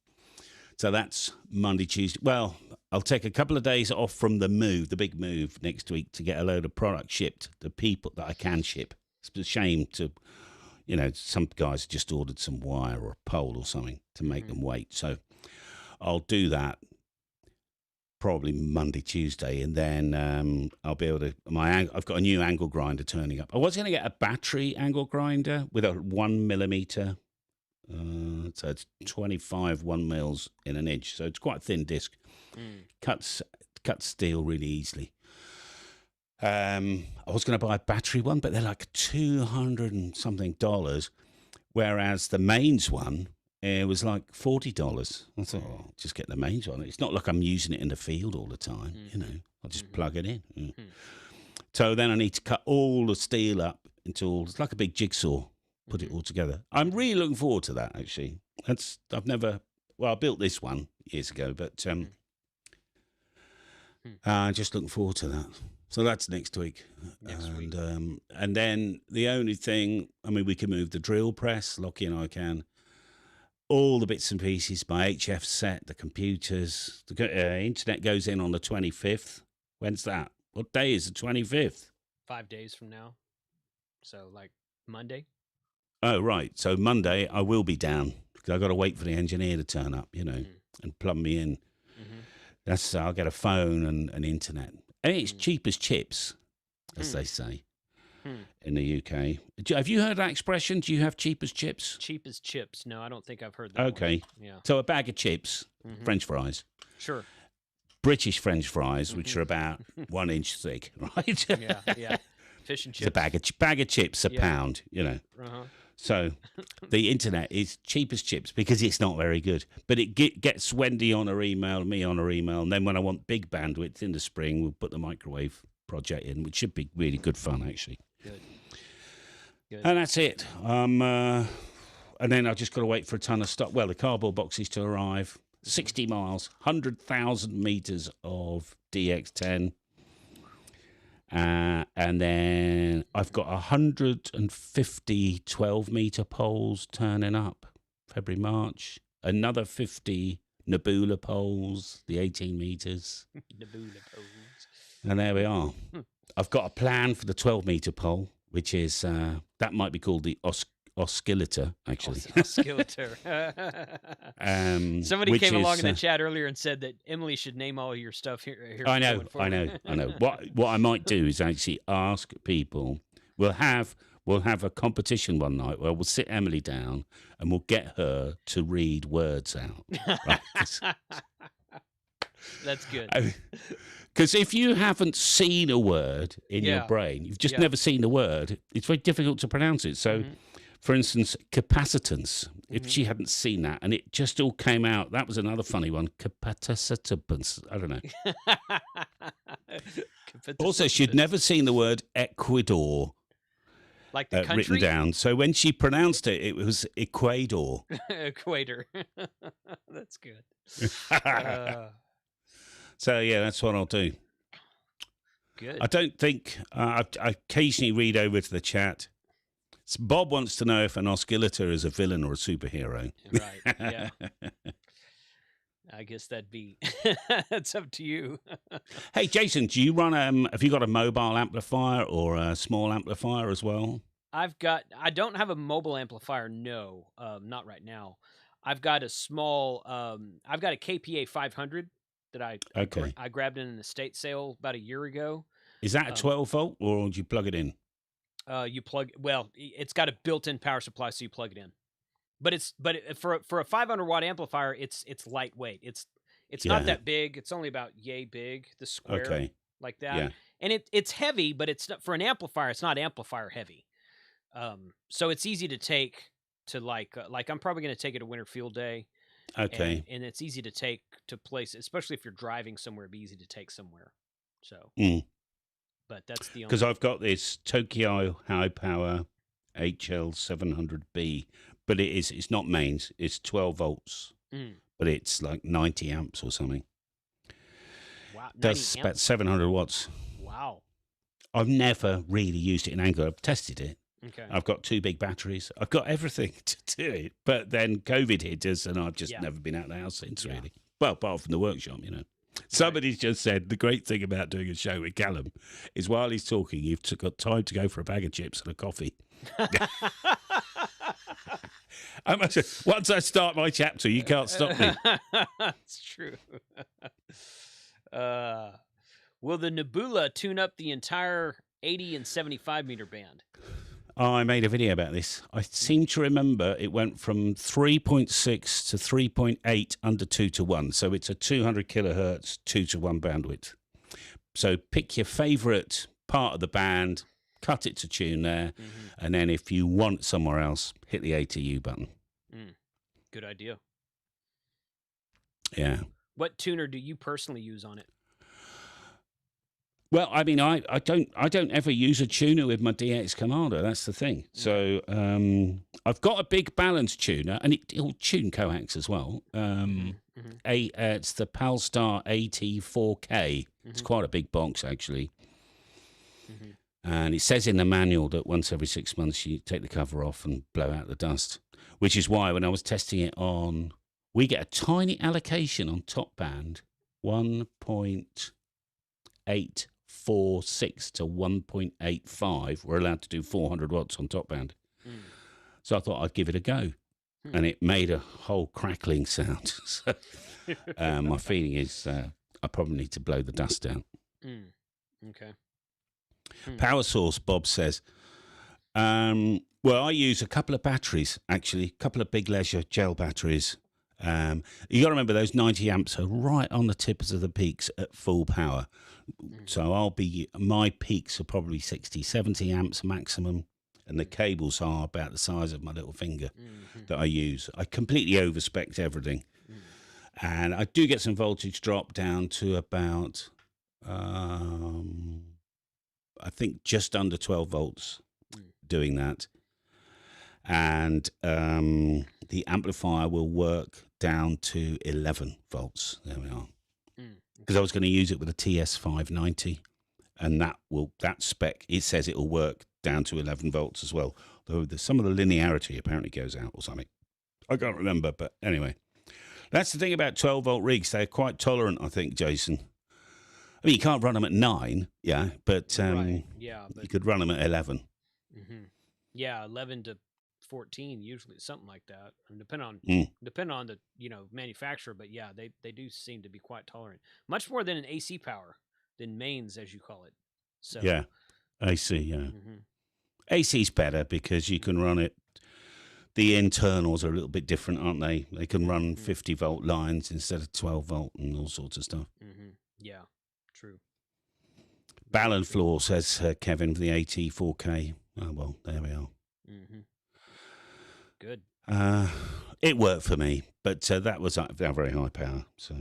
So that's Monday, Tuesday. Well, I'll take a couple of days off from the big move next week to get a load of product shipped to people that I can ship. It's a shame to, you know, some guys just ordered some wire or a pole or something to make them wait. So I'll do that probably Monday, Tuesday, and then I'll be able to. I've got a new angle grinder turning up. I was going to get a battery angle grinder with a 1 millimeter. So it's 25 1 mils in an inch. So it's quite a thin disc. Cuts steel really easily. I was going to buy a battery one, but they're like $200 and something, whereas the mains one was like $40. I thought, oh, just get the mains one. It's not like I'm using it in the field all the time, you know. I'll just plug it in. So then I need to cut all the steel up into it's like a big jigsaw. Put it all together. I'm really looking forward to that, actually. I built this one years ago, but just looking forward to that. So that's next week. And then the only thing, I mean, we can move the drill press, Lockie and I can, all the bits and pieces, my HF set, the computers, the internet goes in on the 25th. When's that? What day is the 25th? 5 days from now. So like Monday. Oh, right. So Monday I will be down because I've got to wait for the engineer to turn up, you know, and plumb me in. I'll get a phone and internet. And it's cheap as chips, as they say in the UK. Have you heard that expression? Do you have cheap as chips? Cheap as chips. No, I don't think I've heard that. Okay. One. Yeah. So a bag of chips, French fries. Sure. British French fries, which are about 1 inch thick, right? Yeah. Fish and chips. It's a bag of chips, a pound, you know. So the internet is cheap as chips because it's not very good. But it gets Wendy on her email, me on her email. And then when I want big bandwidth in the spring, we'll put the microwave project in, which should be really good fun, actually. Good. And that's it. And then I've just got to wait for a ton of stock. Well, the cardboard boxes to arrive. 60 miles, 100,000 meters of DX10. And then I've got 150 12-meter poles turning up February, March. Another 50 Nebula poles, the 18 meters. Nebula poles. And there we are. I've got a plan for the 12-meter pole, which is, that might be called the oscillator, actually. Oscillator. Somebody which came along is, in the chat earlier and said that Emily should name all your stuff here. I know. going forward. What I might do is actually ask people. We'll have a competition one night where we'll sit Emily down and we'll get her to read words out. Right? That's good. Because if you haven't seen a word in your Yeah. brain, you've just Yeah. never seen the word, it's very difficult to pronounce it. So, for instance, capacitance, if she hadn't seen that and it just all came out, that was another funny one. Capacitance, I don't know. Also, she'd never seen the word Ecuador like the country written down. So when she pronounced it, it was Ecuador. equator. That's good. So, yeah, that's what I'll do. Good. I don't think I occasionally read over to the chat. Bob wants to know if an oscillator is a villain or a superhero. Right. Yeah. I guess that'd be. That's up to you. Hey, Jason, do you run? Have you got a mobile amplifier or a small amplifier as well? I don't have a mobile amplifier. No, not right now. I've got a small. I've got a KPA 500 that I grabbed in an estate sale about a year ago. Is that a 12 volt or do you plug it in? It's got a built-in power supply, so you plug it in. But for a 500 watt amplifier, it's lightweight. It's not that big. It's only about yay big, the square like that. Yeah. And it's heavy, but it's not, for an amplifier. It's not amplifier heavy. So it's easy to take to like I'm probably going to take it a winter field day. Okay. And it's easy to take to places, especially if you're driving somewhere. It'd be easy to take somewhere. So. But that's the only. Because I've got this Tokyo high power HL700B, but it's not mains. It's 12 volts, but it's like 90 amps or something. Wow, does about 700 watts. Wow. I've never really used it in anger. I've tested it. Okay. I've got 2 big batteries. I've got everything to do it. But then COVID hit us, and I've just never been out of the house since, really. Well, apart from the workshop, you know. Somebody's just said the great thing about doing a show with Callum is while he's talking, you've got time to go for a bag of chips and a coffee. Once I start my chapter, you can't stop me. That's true. Will the Nebula tune up the entire 80 and 75 meter band? Oh, I made a video about this. I seem to remember it went from 3.6 to 3.8 under 2 to 1. So it's a 200 kilohertz 2 to 1 bandwidth. So pick your favorite part of the band, cut it to tune there, and then if you want somewhere else, hit the ATU button. Good idea. Yeah. What tuner do you personally use on it? Well, I mean, I don't ever use a tuner with my DX Commander. That's the thing. So I've got a big balance tuner, and it'll tune coax as well. It's the Palstar AT4K. It's quite a big box, actually. And it says in the manual that once every 6 months you take the cover off and blow out the dust, which is why when I was testing it on, we get a tiny allocation on top band, 1.846 to 1.85. We're allowed to do 400 watts on top band. So I thought I'd give it a go. And it made a whole crackling sound. So, my feeling is I probably need to blow the dust out. Okay. Power source, Bob says. Well, I use a couple of batteries, actually, a couple of big leisure gel batteries. You got to remember those 90 amps are right on the tips of the peaks at full power. So my peaks are probably 60, 70 amps maximum. And the cables are about the size of my little finger that I use. I completely overspec everything. And I do get some voltage drop down to about, I think, just under 12 volts doing that. And the amplifier will work down to 11 volts. There we are. Because I was going to use it with a TS590. and that spec, it says it will work down to 11 volts as well. Though some of the linearity apparently goes out or something. I can't remember, but anyway. That's the thing about 12-volt rigs. They're quite tolerant, I think, Jason. I mean, you can't run them at 9, yeah, but, Right. Yeah, you but could run them at 11. yeah, 11 to 14 usually, something like that. And depending on the manufacturer, but yeah, they do seem to be quite tolerant, much more than an AC power, than mains as you call it. So Yeah, AC, yeah. mhm. AC's better because you can run it. The internals are a little bit different, aren't they? They can run 50-volt lines instead of 12-volt and all sorts of stuff. Yeah, true. Ballon floor, says Kevin, for the AT4K. Oh, well, there we are. Good. It worked for me, but that was a very high power. So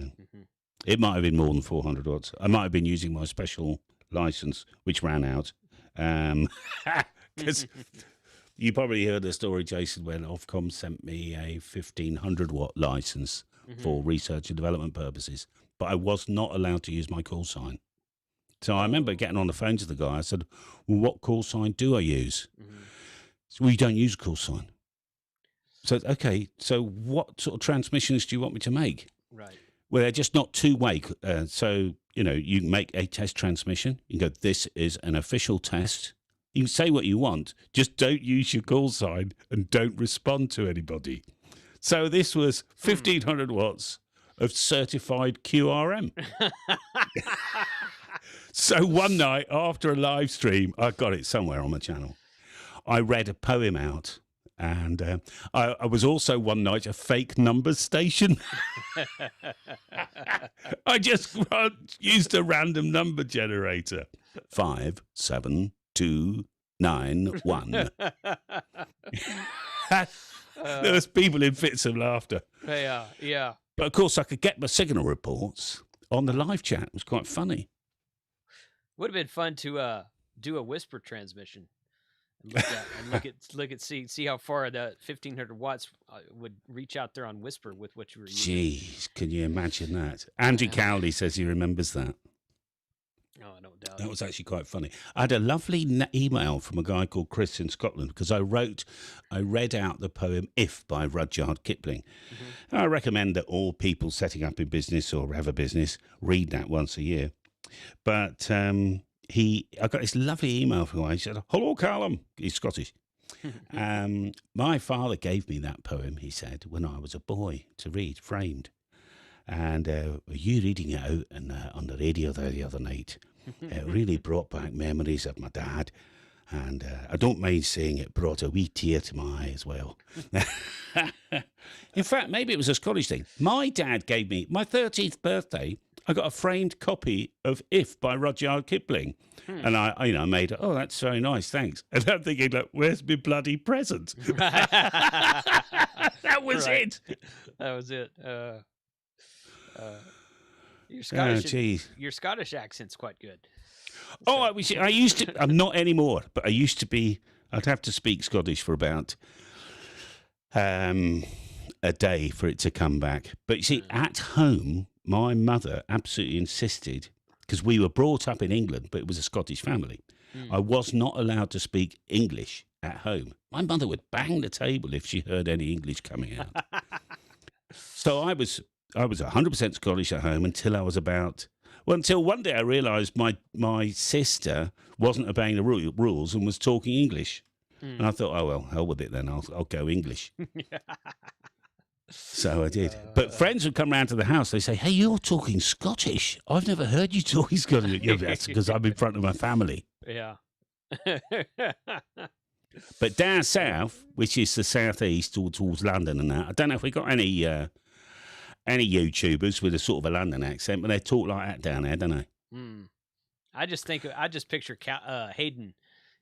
it might have been more than 400 watts. I might have been using my special license, which ran out. Because you probably heard the story, Jason, when Ofcom sent me a 1,500-watt license for research and development purposes, but I was not allowed to use my call sign. So I remember getting on the phone to the guy. I said, well, what call sign do I use? So, well, you don't use a call sign. So, okay, so what sort of transmissions do you want me to make? Right. Well, they're just not two-way. So, you make a test transmission. You can go, this is an official test. You can say what you want. Just don't use your call sign and don't respond to anybody. So this was 1,500 watts of certified QRM. So one night after a live stream, I got it somewhere on the channel, I read a poem out. And I was also one night a fake numbers station. I just used a random number generator. 57291. There was people in fits of laughter. Yeah. But of course, I could get my signal reports on the live chat. It was quite funny. Would have been fun to do a whisper transmission. See how far the 1,500 watts would reach out there on whisper with what you were using. Jeez, can you imagine that? Andy Cowley says he remembers that. Oh, I don't doubt That it. was actually quite funny. I had a lovely email from a guy called Chris in Scotland because I read out the poem "If" by Rudyard Kipling. I recommend that all people setting up in business or have a business read that once a year. But I got this lovely email from him. He said, "Hello, Callum." He's Scottish. My father gave me that poem, he said, when I was a boy to read, framed. And you reading it out on the radio there the other night, it really brought back memories of my dad. And I don't mind saying it brought a wee tear to my eye as well. In fact, maybe it was a Scottish thing. My dad gave me, my 13th birthday, I got a framed copy of "If" by Rudyard Kipling. And I made it, oh, that's very nice, thanks. And I'm thinking, like, where's my bloody present? That was it. That was it. Your Scottish, your Scottish accent's quite good. Oh, I used to, I'm not anymore, but I used to be, I'd have to speak Scottish for about a day for it to come back. But you see, at home, my mother absolutely insisted, because we were brought up in England, but it was a Scottish family. I was not allowed to speak English at home. My mother would bang the table if she heard any English coming out. So I was 100% Scottish at home until I was until one day I realised my sister wasn't obeying the rules and was talking English. And I thought, oh, well, hell with it then. I'll go English. So I did. But friends would come round to the house. They say, hey, you're talking Scottish. I've never heard you talking Scottish. Yeah, that's because I'm in front of my family. Yeah. But down south, which is the southeast towards London and that, I don't know if we got any YouTubers with a sort of a London accent, but they talk like that down there, don't they? I just picture Hayden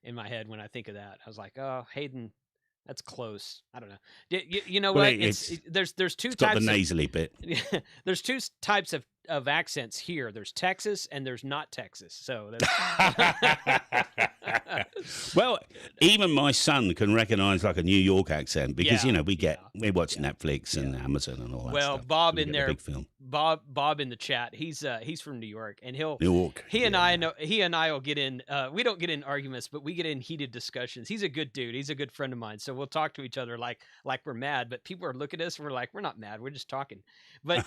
in my head when I think of that. I was like, oh, Hayden, that's close. I don't know. You know what? There's two it's types. Got the nasally bit. There's two types of accents here. There's Texas and there's not Texas. So Well, even my son can recognize like a New York accent because, Yeah, we watch yeah, Netflix and yeah. Amazon and all that Well, stuff. Bob So we in get the there, big film. Bob in the chat. He's from New York, and New York. he and I Yeah. know he and I will get in. We don't get in arguments, but we get in heated discussions. He's a good dude. He's a good friend of mine. So we'll talk to each other like we're mad, but people are looking at us and we're like, we're not mad. We're just talking. But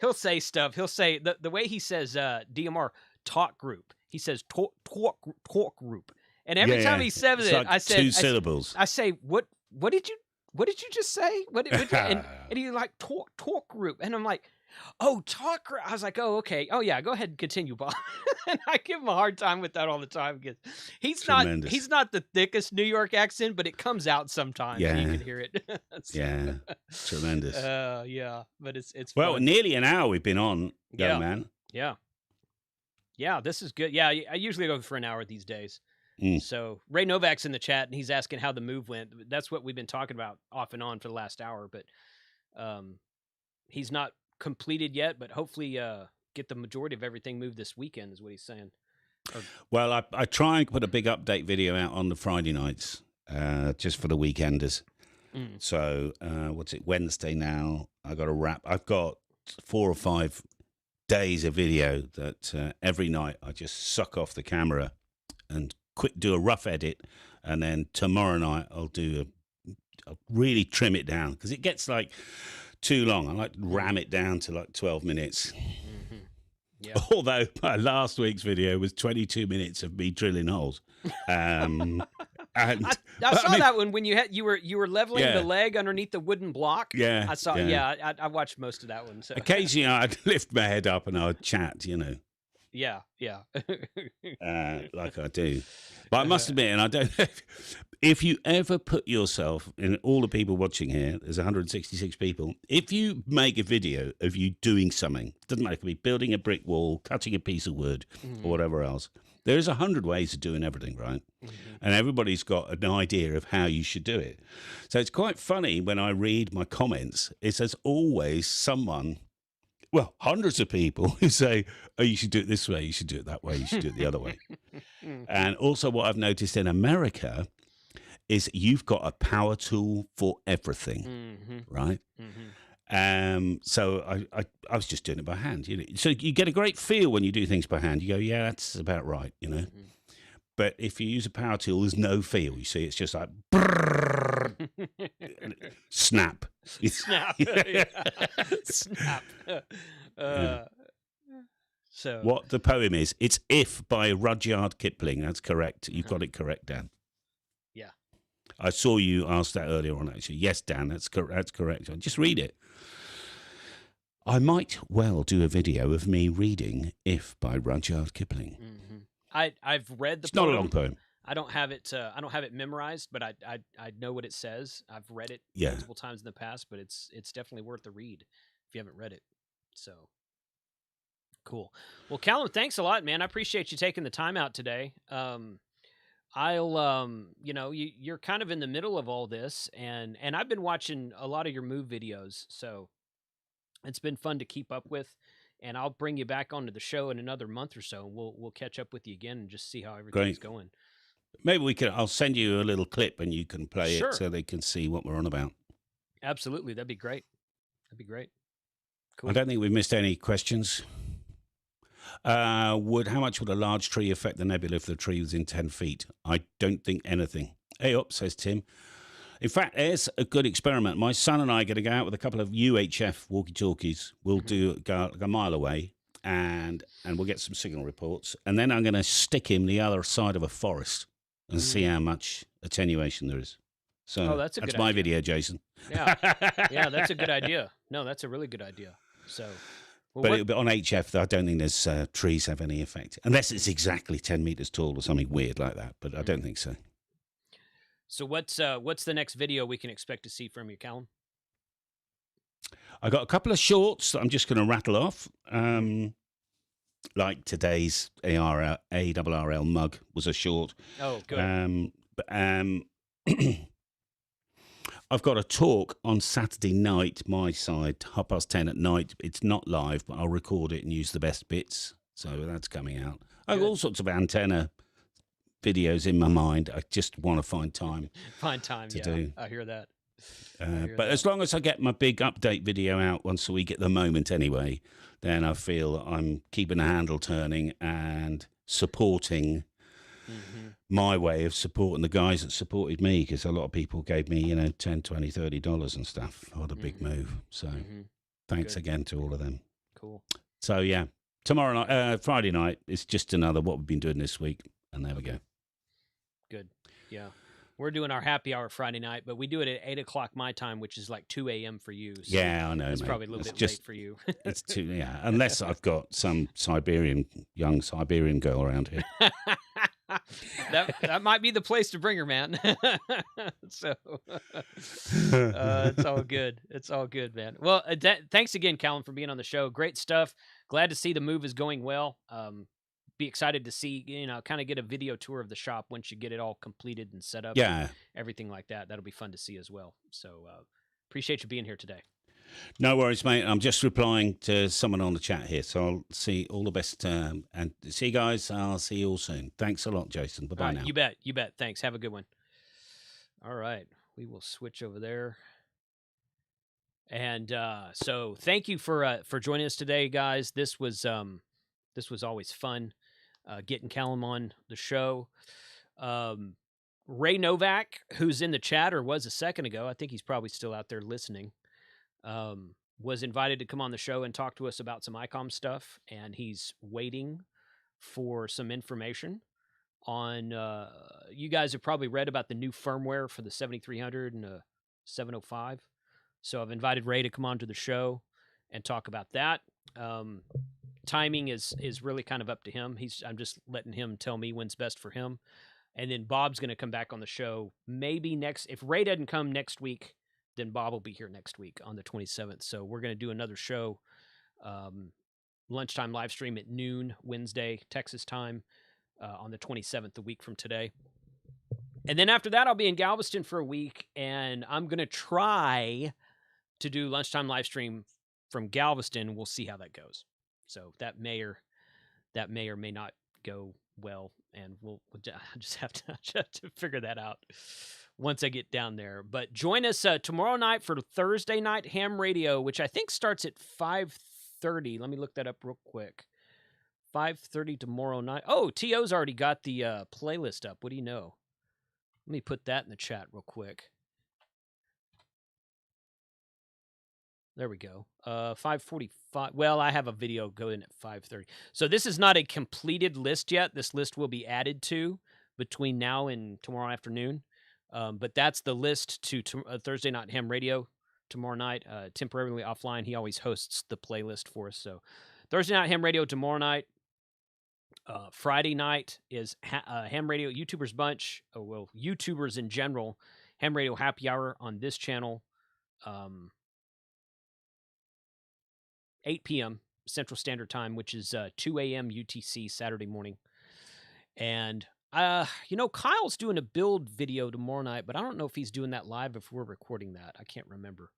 he'll say stuff. He'll say the way he says DMR talk group. He says talk group. And every Yeah, time yeah. he says It's it, like two syllables. I say, what did you just say? And he like talk group, and I'm like, oh, talk group. I was like, oh, okay, oh yeah, go ahead and continue, Bob. And I give him a hard time with that all the time because Tremendous. he's not the thickest New York accent, but it comes out sometimes. Yeah. You can hear it. So, Yeah, tremendous. yeah, but it's Well, fun. nearly an hour we've been on, Yeah. young man. Yeah, this is good. Yeah, I usually go for an hour these days. Mm. So Ray Novak's in the chat, and he's asking how the move went. That's what we've been talking about off and on for the last hour, but he's not completed yet. But hopefully, get the majority of everything moved this weekend, is what he's saying. Well, I try and put a big update video out on the Friday nights, just for the weekenders. Mm. So, what's it, Wednesday now? I got to wrap. I've got 4 or 5 days of video that every night I just suck off the camera and do a rough edit, and then tomorrow night I'll really trim it down because it gets like too long. I like to ram it down to like 12 minutes. Mm-hmm. Yeah. Although my last week's video was 22 minutes of me drilling holes. And I saw that one when you were leveling the leg underneath the wooden block. Yeah, I saw. Yeah, I watched most of that one. So occasionally I'd lift my head up and I'd chat, Yeah. like I do. But I must admit, and I don't know if you ever put yourself in all the people watching here, there's 166 people. If you make a video of you doing something, doesn't matter, it could be building a brick wall, cutting a piece of wood, or whatever else. There's 100 ways of doing everything, right? Mm-hmm. And everybody's got an idea of how you should do it. So it's quite funny when I read my comments, it says always someone, well, hundreds of people who say, oh, you should do it this way, you should do it that way, you should do it the other way. And also what I've noticed in America is you've got a power tool for everything, right? So I was just doing it by hand, So you get a great feel when you do things by hand. You go, yeah, that's about right, But if you use a power tool, there's no feel. You see, it's just like snap. Snap. Snap. So what the poem is, it's If by Rudyard Kipling. That's correct. You've got it correct, Dan. Yeah. I saw you ask that earlier on, actually. Yes, Dan, that's correct. Just read it. I might well do a video of me reading If by Rudyard Kipling. I've read the It's poem. not a long poem. I don't have it memorized, but I know what it says. I've read it multiple times in the past, but it's definitely worth the read if you haven't read it. So cool. Well, Callum, thanks a lot, man. I appreciate you taking the time out today. You're kind of in the middle of all this, and I've been watching a lot of your move videos, so it's been fun to keep up with. And I'll bring you back onto the show in another month or so. We'll catch up with you again and just see how everything's going. Maybe I'll send you a little clip and you can play Sure. it so they can see what we're on about. Absolutely. That'd be great. Cool. I don't think we've missed any questions. How much would a large tree affect the nebula if the tree was in 10 feet? I don't think anything. Hey up, says Tim. In fact, there's a good experiment. My son and I are going to go out with a couple of UHF walkie-talkies. We'll go a mile away, and we'll get some signal reports. And then I'm going to stick him the other side of a forest and see how much attenuation there is. So that's that's my video, Jason. Yeah, that's a good idea. No, that's a really good idea. So, but on HF, I don't think there's trees have any effect, unless it's exactly 10 meters tall or something weird like that. But I don't think so. So what's the next video we can expect to see from you, Callum? I got a couple of shorts that I'm just going to rattle off. Like today's ARRL mug was a short. Oh, good. I've got a talk on Saturday night, my side, 10:30 at night. It's not live, but I'll record it and use the best bits. So that's coming out. I've got all sorts of antenna videos in my mind. I just want to find time Find time. to Yeah, do. I hear that. I hear But that. as long as I get my big update video out once a week at the moment anyway, then I feel I'm keeping the handle turning and supporting my way of supporting the guys that supported me, because a lot of people gave me, you know, $10, $20, $30 and stuff. What a big move. So thanks Good. again to all of them. Cool. So yeah, tomorrow night, Friday night, is just another what we've been doing this week. And there we go. Good. Yeah. We're doing our happy hour Friday night, but we do it at 8 o'clock my time, which is like 2 a.m. for you. So Yeah, I know, it's mate. probably a little It's bit just late for you. It's too, yeah, unless I've got some young Siberian girl around here. that might be the place to bring her, man. So it's all good. It's all good, man. Well, thanks again, Callum, for being on the show. Great stuff. Glad to see the move is going well. Be excited to see, you know, kind of get a video tour of the shop once you get it all completed and set up. Yeah. And everything like that. That'll be fun to see as well. So appreciate you being here today. No worries, mate. I'm just replying to someone on the chat here. So I'll see all the best. And see you guys. I'll see you all soon. Thanks a lot, Jason. Bye-bye now. You bet. You bet. Thanks. Have a good one. All right. We will switch over there. And so thank you for joining us today, guys. This was always fun. Getting Callum on the show. Ray Novak, who's in the chat or was a second ago, I think he's probably still out there listening, was invited to come on the show and talk to us about some ICOM stuff, and he's waiting for some information on, you guys have probably read about the new firmware for the 7300 and 705. So I've invited Ray to come on to the show and talk about that. Timing is really kind of up to him. I'm just letting him tell me when's best for him. And then Bob's going to come back on the show maybe if Ray doesn't come next week, then Bob will be here next week on the 27th. So we're going to do another show, lunchtime live stream at noon Wednesday, Texas time, on the 27th, a week from today. And then after that, I'll be in Galveston for a week, and I'm going to try to do lunchtime live stream from Galveston. We'll see how that goes. So that may or may not go well, and we'll just have to figure that out once I get down there. But join us tomorrow night for Thursday night ham radio, which I think starts at 5:30. Let me look that up real quick. 5:30 tomorrow night. Oh, T.O.'s already got the playlist up. What do you know? Let me put that in the chat real quick. There we go. 5:45. Well, I have a video going at 5:30. So this is not a completed list yet. This list will be added to between now and tomorrow afternoon. But that's the list to Thursday Night Ham Radio tomorrow night. Temporarily offline. He always hosts the playlist for us. So Thursday Night Ham Radio tomorrow night. Friday night is Ham Radio YouTubers Bunch. Oh, well, YouTubers in general. Ham Radio Happy Hour on this channel. 8 p.m. Central Standard Time, which is 2 a.m. UTC Saturday morning. And, Kyle's doing a build video tomorrow night, but I don't know if he's doing that live if we're recording that. I can't remember.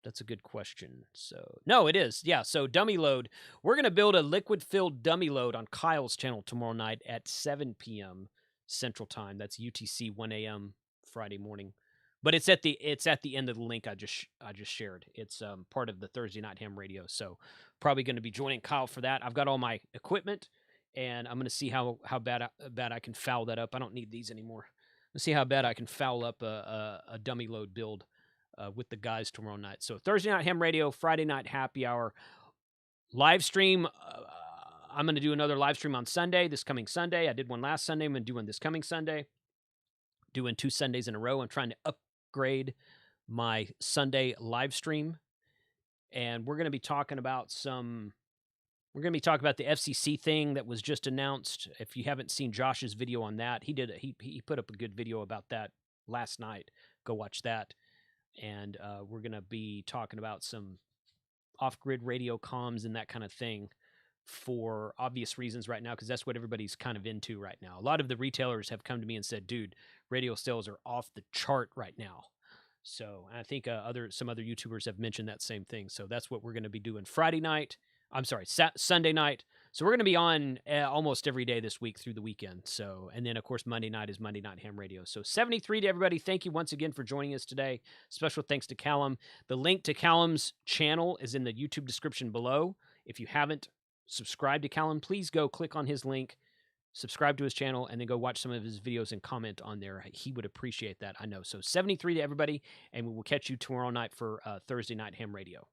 That's a good question. So, no, it is. Yeah, so dummy load. We're going to build a liquid-filled dummy load on Kyle's channel tomorrow night at 7 p.m. Central Time. That's UTC 1 a.m. Friday morning. But it's at the end of the link I just shared. It's part of the Thursday Night Ham Radio. So probably going to be joining Kyle for that. I've got all my equipment, and I'm going to see how bad I can foul that up. I don't need these anymore. Let's see how bad I can foul up a dummy load build with the guys tomorrow night. So Thursday Night Ham Radio, Friday Night Happy Hour live stream. I'm going to do another live stream on Sunday. This coming Sunday. I did one last Sunday. I'm going to do one this coming Sunday. Doing 2 Sundays in a row. I'm trying to upgrade my Sunday live stream, and we're going to be talking about the FCC thing that was just announced. If you haven't seen Josh's video on that, he put up a good video about that last night. Go watch that. And we're going to be talking about some off-grid radio comms and that kind of thing for obvious reasons right now, because that's what everybody's kind of into right now. A lot of the retailers have come to me and said, dude, radio sales are off the chart right now. So I think some other YouTubers have mentioned that same thing. So that's what we're going to be doing Sunday night. So we're going to be on almost every day this week through the weekend. So, and then of course Monday night is Monday Night Ham Radio. So 73 to everybody. Thank you once again for joining us today. Special thanks to Callum. The link to Callum's channel is in the YouTube description below. If you haven't subscribed to Callum, please go click on his link, subscribe to his channel, and then go watch some of his videos and comment on there. He would appreciate that, I know. So 73 to everybody, and we will catch you tomorrow night for Thursday Night Ham Radio.